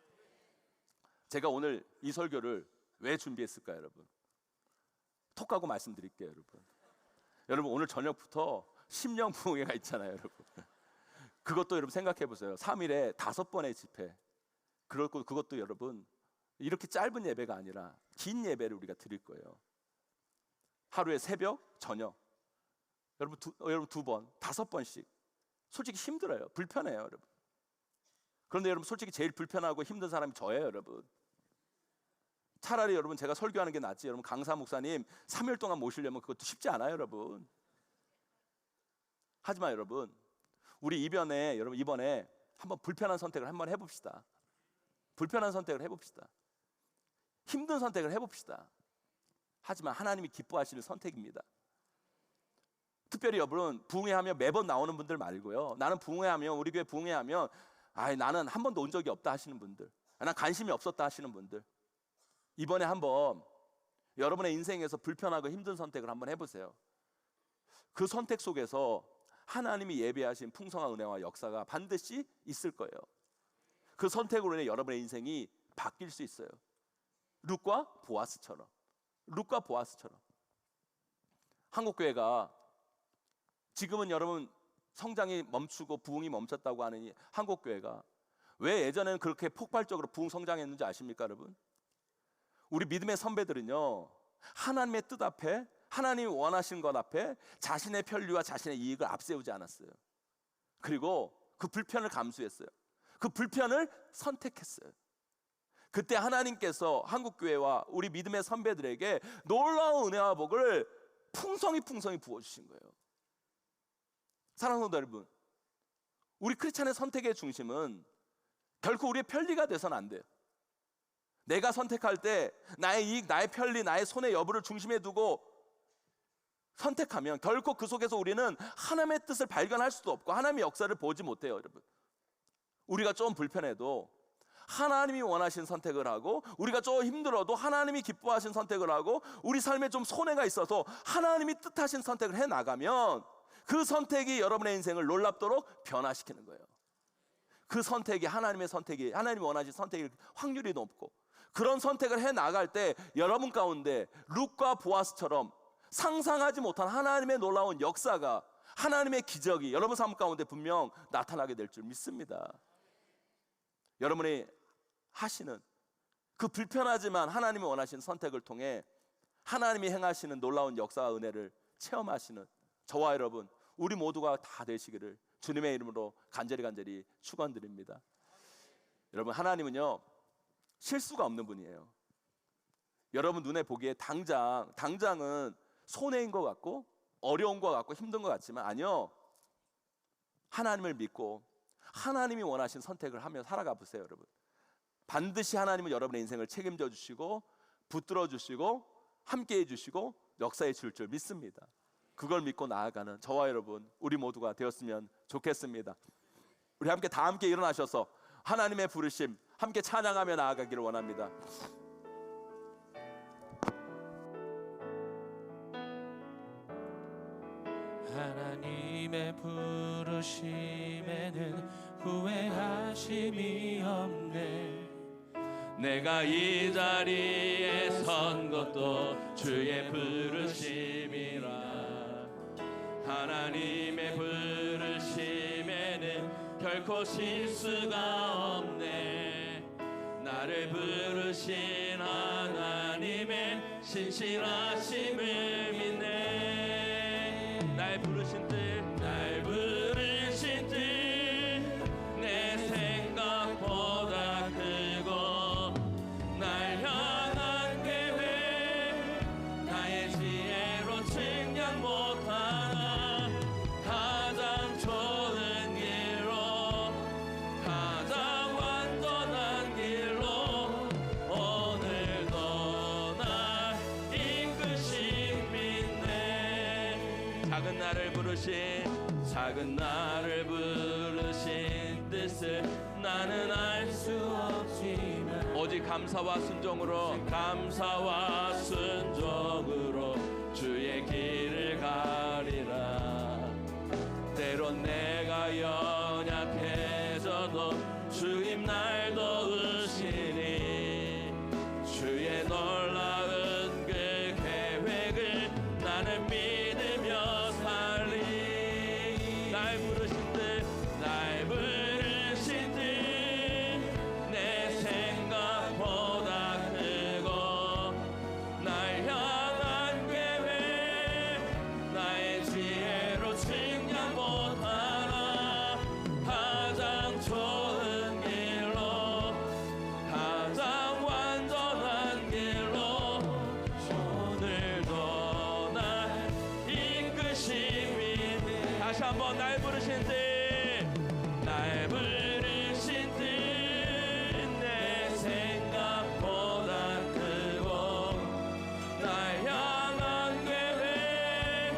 제가 오늘 이 설교를 왜 준비했을까요, 여러분? 톡 하고 말씀드릴게요, 여러분. 여러분, 오늘 저녁부터 심령 부흥회가 있잖아요, 여러분. 그것도 여러분 생각해 보세요. 3일에 5번의 집회. 그것도 여러분 이렇게 짧은 예배가 아니라 긴 예배를 우리가 드릴 거예요. 하루에 새벽, 저녁. 여러분 두 번, 5번씩. 솔직히 힘들어요. 불편해요, 여러분. 그런데 여러분 솔직히 제일 불편하고 힘든 사람이 저예요, 여러분. 차라리 여러분 제가 설교하는 게 낫지. 여러분 강사 목사님 3일 동안 모시려면 그것도 쉽지 않아요, 여러분. 하지만 여러분, 우리 이번에 한번 불편한 선택을 한번 해봅시다. 불편한 선택을 해봅시다. 힘든 선택을 해봅시다. 하지만 하나님이 기뻐하시는 선택입니다. 특별히 여러분 부흥회하면 매번 나오는 분들 말고요, 나는 부흥회하면, 우리 교회 부흥회하면 나는 한 번도 온 적이 없다 하시는 분들, 난 관심이 없었다 하시는 분들, 이번에 한번 여러분의 인생에서 불편하고 힘든 선택을 한번 해보세요. 그 선택 속에서 하나님이 예배하신 풍성한 은혜와 역사가 반드시 있을 거예요. 그 선택으로 인해 여러분의 인생이 바뀔 수 있어요. 룻과 보아스처럼. 한국교회가 지금은 여러분 성장이 멈추고 부흥이 멈췄다고 하는 이 한국교회가 왜 예전에는 그렇게 폭발적으로 부흥 성장했는지 아십니까, 여러분? 우리 믿음의 선배들은요, 하나님의 뜻 앞에, 하나님이 원하시는 것 앞에 자신의 편리와 자신의 이익을 앞세우지 않았어요. 그리고 그 불편을 감수했어요. 그 불편을 선택했어요. 그때 하나님께서 한국교회와 우리 믿음의 선배들에게 놀라운 은혜와 복을 풍성히 부어주신 거예요. 사랑하는 성도 여러분, 우리 크리스찬의 선택의 중심은 결코 우리의 편리가 돼서는 안 돼요. 내가 선택할 때 나의 이익, 나의 편리, 나의 손해 여부를 중심에 두고 선택하면 결코 그 속에서 우리는 하나님의 뜻을 발견할 수도 없고 하나님의 역사를 보지 못해요, 여러분. 우리가 좀 불편해도 하나님이 원하신 선택을 하고, 우리가 좀 힘들어도 하나님이 기뻐하신 선택을 하고, 우리 삶에 좀 손해가 있어서 하나님이 뜻하신 선택을 해나가면 그 선택이 여러분의 인생을 놀랍도록 변화시키는 거예요. 그 선택이 하나님의 선택이, 하나님이 원하신 선택일 확률이 높고, 그런 선택을 해나갈 때 여러분 가운데 룻과 보아스처럼 상상하지 못한 하나님의 놀라운 역사가, 하나님의 기적이 여러분 삶 가운데 분명 나타나게 될 줄 믿습니다. 여러분이 하시는 그 불편하지만 하나님이 원하시는 선택을 통해 하나님이 행하시는 놀라운 역사와 은혜를 체험하시는 저와 여러분, 우리 모두가 다 되시기를 주님의 이름으로 간절히 축원드립니다. 여러분, 하나님은요 실수가 없는 분이에요. 여러분 눈에 보기에 당장은 손해인 것 같고 어려운 것 같고 힘든 것 같지만 아니요, 하나님을 믿고 하나님이 원하신 선택을 하며 살아가 보세요. 여러분, 반드시 하나님은 여러분의 인생을 책임져 주시고 붙들어 주시고 함께해 주시고 역사해 줄 줄 믿습니다. 그걸 믿고 나아가는 저와 여러분, 우리 모두가 되었으면 좋겠습니다. 우리 다 함께 일어나셔서 하나님의 부르심 함께 찬양하며 나아가기를 원합니다. 하나님의 하나님의 부르심에는 후회하심이 없네. 내가 이 자리에 선 것도 주의 부르심이라. 하나님의 부르심에는 결코 실수가 없네. 나를 부르신 하나님의 신실하심을 믿네. 날 부르신 뜻, 날 부르신 뜻, 내 생각보다 크고 날 향한 계획, 나의 지혜로 측량 못하나 가장 좋은 길로, 가장 완전한 길로 오늘도 날 이끄신 믿네. 작은 나를 부르신 뜻을 나는 알 수 없지만 오직 감사와 순종으로 주의 길을 가리라. 때론 내가 연약해져도 주님 날 도우시니 주의 놀라운 그 계획을 나는 믿으며 살리. 날 부르신 뜻, 날 부르신 뜻, 내 생각보다 크고 날 향한 계획, 나의 지혜로 측량 못하나 가장 좋은 길로, 가장 완전한 길로 오늘도 날 이끄심이. 다시 한번 날 부르신 뜻, 날 부르신 뜻, 내 생각보다 크고 날 향한 계획,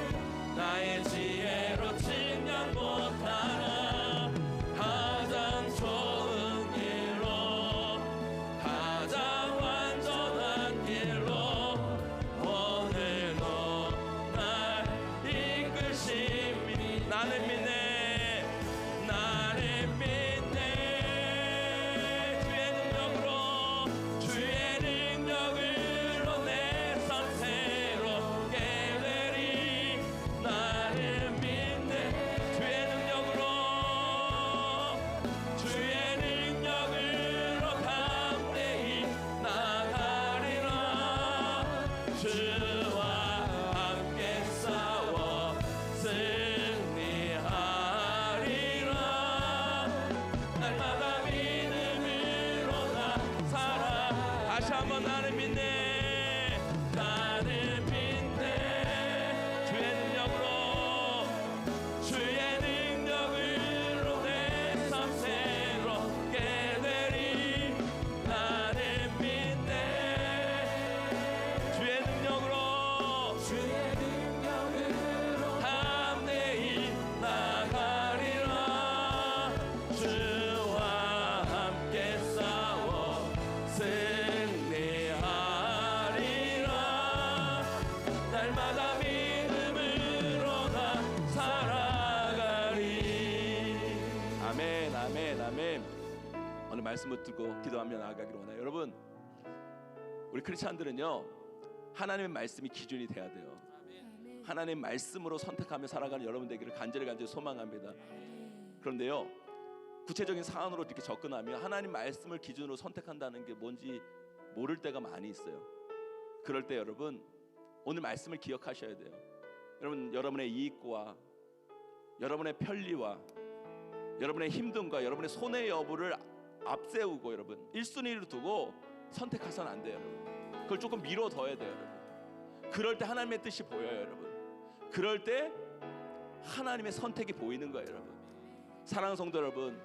나의 지혜로 측량 못하나 가장 좋은 길로, 가장 완전한 길로 오늘도 날 이끄심이. 나는 믿네, 나는 믿네. 주의 능력으로 내 삶 새롭게 되리. 나는 믿네, 주의 능력으로 담대히 나가리라. 주와 함께 싸워 승리하리라. 날마다 믿음으로 나 살아. 다시 한번 나는 믿네, 나는 믿네. 주의 능력으로 내 삶 새롭게 되리. 나는 믿네, 주의 능력으로 담대히 나가리라. 주와 함께 싸워 승리하리라. 날마다 믿음으로 나 살아가리. 아멘, 아멘, 아멘. 오늘 말씀 붙들고 기도하며 나아가기로 원해요. 여러분, 우리 크리스찬들은요, 하나님의 말씀이 기준이 돼야 돼요. 하나님 말씀으로 선택하며 살아가는 여러분 되기를 간절히 소망합니다. 그런데요, 구체적인 사안으로 이렇게 접근하면 하나님 말씀을 기준으로 선택한다는 게 뭔지 모를 때가 많이 있어요. 그럴 때 여러분, 오늘 말씀을 기억하셔야 돼요. 여러분, 여러분의 이익과 여러분의 편리와 여러분의 힘듦과 여러분의 손해 여부를 앞세우고 여러분 1순위로 두고 선택하서는 안 돼요. 여러분, 그걸 조금 미뤄둬야 돼요. 여러분, 그럴 때 하나님의 뜻이 보여요. 여러분, 그럴 때 하나님의 선택이 보이는 거예요. 여러분, 사랑하는 성도 여러분,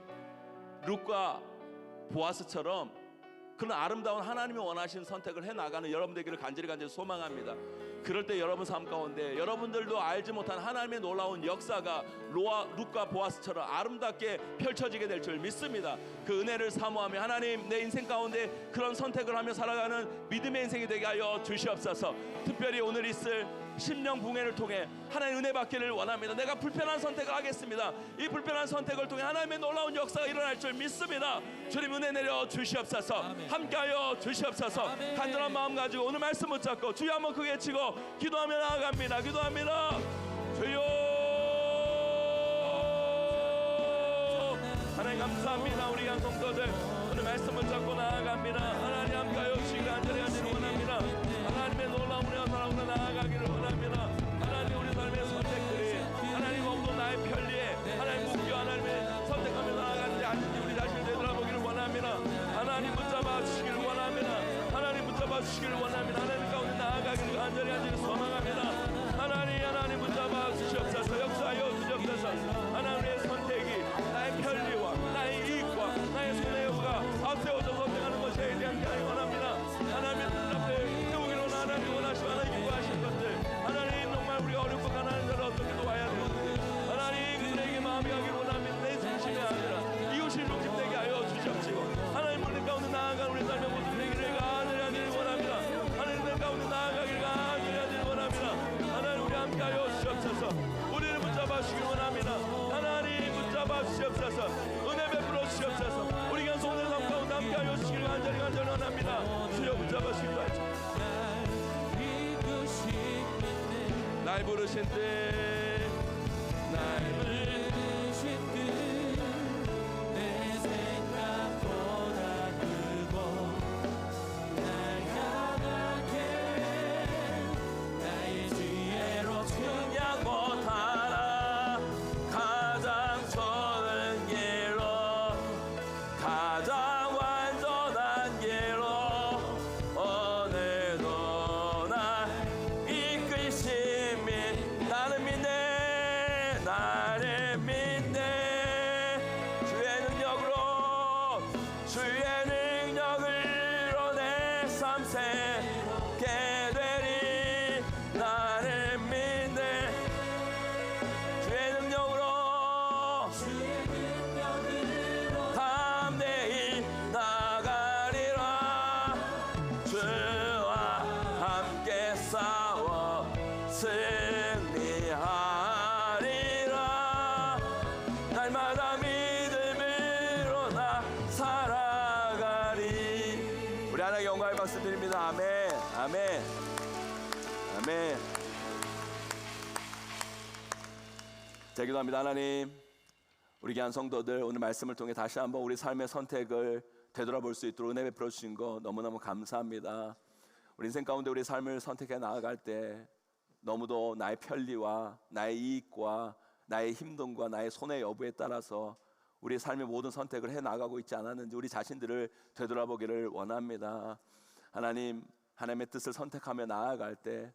룻과 보아스처럼 그런 아름다운 하나님이 원하시는 선택을 해나가는 여러분 되기를 간절히 소망합니다. 그럴 때 여러분 삶 가운데 여러분들도 알지 못한 하나님의 놀라운 역사가 룻과 보아스처럼 아름답게 펼쳐지게 될 줄 믿습니다. 그 은혜를 사모하며 하나님, 내 인생 가운데 그런 선택을 하며 살아가는 믿음의 인생이 되게 하여 주시옵소서. 특별히 오늘 있을 심령 부흥회를 통해 하나님 은혜 받기를 원합니다. 내가 불편한 선택을 하겠습니다. 이 불편한 선택을 통해 하나님의 놀라운 역사가 일어날 줄 믿습니다. 주님 은혜 내려 주시옵소서. 아멘. 함께하여 주시옵소서. 아멘. 간절한 마음 가지고 오늘 말씀 붙잡고 주여 한번 크게 치고 기도하며 나아갑니다. 기도합니다. 주여 하나님 감사합니다. 우리 양 성도들 오늘 말씀을 잡고 나아갑니다. 하나님 함께하여 주시기를 간절히 원합니다. 하나님의 놀라운 은혜와 사랑으로 나아가기를 원합니다. 하나님 우리 삶의 선택들이 하나님 없는 나의 편리에 하나님 묵기와 하나님의 선택하며 나아가는지 아닌지 우리 자신을 되돌아보기를 원합니다. 하나님 붙잡아 주시기를 원합니다. 하나님 붙잡아 주시기를 원합니다. 하나님 가운데 나아가기를 간절히 소망합니다. 하나님 붙잡아 주시옵소서. 역사하여 주시옵소서. 하나님의 선택이 나의 편리와 나의 이익과 나의 손해가 앞세워서 선택하는 것에 대한 기하기 원합니다. 하나님의 뜻 앞에 세우기로 하나님 원하시고 하나님 요구하신 것들 하나님 정말 우리가 어렵고 가난한 자를 어떻게 도와야 되는지 하나님 그들에게 마음이 가기를 원합니다. 내 중심이 아니라 이웃이 중심되게 하여 주시옵시고 하나님 우리 가운데 나아간 우리 삶의 모든 되기를 간절히 하기를 원합니다. 하나님 내 가운데 나아가기를 간절히 하기를 원합니다. 하나님 우리 함께하여 주시옵소서. 우리를 붙잡아 주시길 원합니다. 하나님 붙잡아 주시옵소서. 은혜 베풀어 주시옵소서. 우리 간 손을 삶 가운데 함께하여 주시길 간절히 원합니다. 주여 붙잡아 주시길 바랍니다. 날 부르신 때 날 부르신 내 생각보다 크고 날 향하게 나의 지혜로 그냥 못하라 가장 좋은 길로 가장 완전한 길로 오늘도 날 이끄심이 나는 믿네 나를 믿네 주의 능력으로 내 삶 새게 되리 나를 믿네 주의 능력으로 담대히 나가리라 주와 함께 싸워 승리하리라 날마다 믿음으로 나 살아가리. 우리 하나님께 영광의 박수 드립니다. 아멘 아멘 아멘. 자 기도합니다. 하나님 우리 귀한 성도들 오늘 말씀을 통해 다시 한번 우리 삶의 선택을 되돌아볼 수 있도록 은혜 베풀어 주신 거 너무너무 감사합니다. 우리 인생 가운데 우리 삶을 선택해 나아갈 때 너무도 나의 편리와 나의 이익과 나의 힘듦과 나의 손해 여부에 따라서 우리 삶의 모든 선택을 해 나가고 있지 않았는지 우리 자신들을 되돌아보기를 원합니다. 하나님 하나님의 뜻을 선택하며 나아갈 때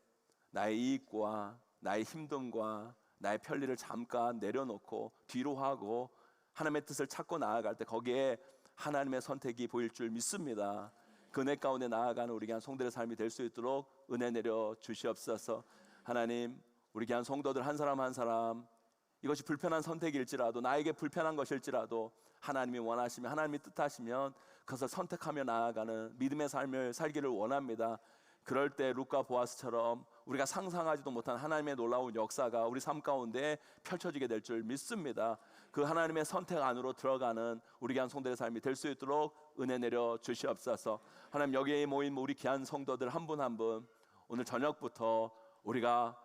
나의 이익과 나의 힘듦과 나의 편리를 잠깐 내려놓고 뒤로 하고 하나님의 뜻을 찾고 나아갈 때 거기에 하나님의 선택이 보일 줄 믿습니다. 그 은혜 가운데 나아가는 우리 귀한 성도들의 삶이 될 수 있도록 은혜 내려 주시옵소서. 하나님 우리 귀한 성도들 한 사람 한 사람 이것이 불편한 선택일지라도 나에게 불편한 것일지라도 하나님이 원하시면 하나님이 뜻하시면 그것을 선택하며 나아가는 믿음의 삶을 살기를 원합니다. 그럴 때 룻과 보아스처럼 우리가 상상하지도 못한 하나님의 놀라운 역사가 우리 삶 가운데 펼쳐지게 될 줄 믿습니다. 그 하나님의 선택 안으로 들어가는 우리 귀한 성도들의 삶이 될 수 있도록 은혜 내려 주시옵소서. 하나님 여기에 모인 우리 귀한 성도들 한 분 한 분 오늘 저녁부터 우리가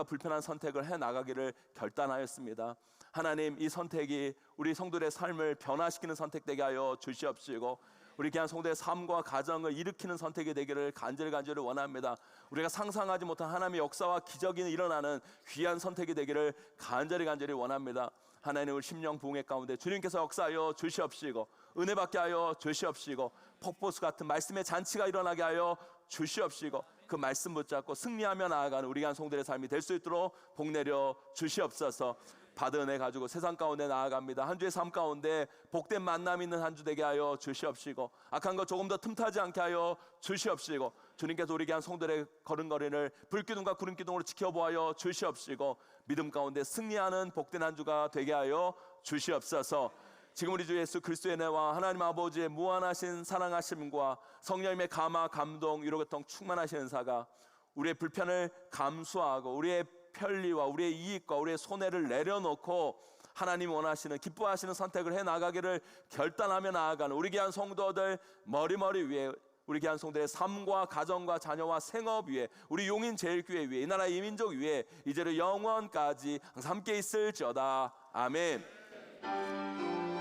불편한 선택을 해 나가기를 결단하였습니다. 하나님 이 선택이 우리 성도들의 삶을 변화시키는 선택 되게 하여 주시옵시고 우리 귀한 성도의 삶과 가정을 일으키는 선택이 되기를 간절히 원합니다. 우리가 상상하지 못한 하나님의 역사와 기적이 일어나는 귀한 선택이 되기를 간절히 원합니다. 하나님을 심령 부흥회 가운데 주님께서 역사하여 주시옵시고 은혜 받게 하여 주시옵시고 폭포수 같은 말씀의 잔치가 일어나게 하여 주시옵시고 그 말씀 붙잡고 승리하며 나아가는 우리 귀한 성도들의 삶이 될 수 있도록 복 내려 주시옵소서. 받은 은혜 가지고 세상 가운데 나아갑니다. 한 주의 삶 가운데 복된 만남 있는 한 주 되게 하여 주시옵시고 악한 것 조금 더 틈타지 않게 하여 주시옵시고 주님께서 우리 귀한 성도들의 걸음걸이를 불기둥과 구름기둥으로 지켜보아여 주시옵시고 믿음 가운데 승리하는 복된 한 주가 되게 하여 주시옵소서. 지금 우리 주 예수 그리스도의 은혜와 하나님 아버지의 무한하신 사랑하심과 성령님의 감화 감동 위로 고통 충만하신 은사가 우리의 불편을 감수하고 우리의 편리와 우리의 이익과 우리의 손해를 내려놓고 하나님 원하시는 기뻐하시는 선택을 해 나가기를 결단하며 나아가는 우리 귀한 성도들 머리머리 위에, 우리 귀한 성도들의 삶과 가정과 자녀와 생업 위에, 우리 용인 제일교회 위에, 이 나라 이민족 위에 이제로 영원까지 항상 함께 있을지어다. 아멘.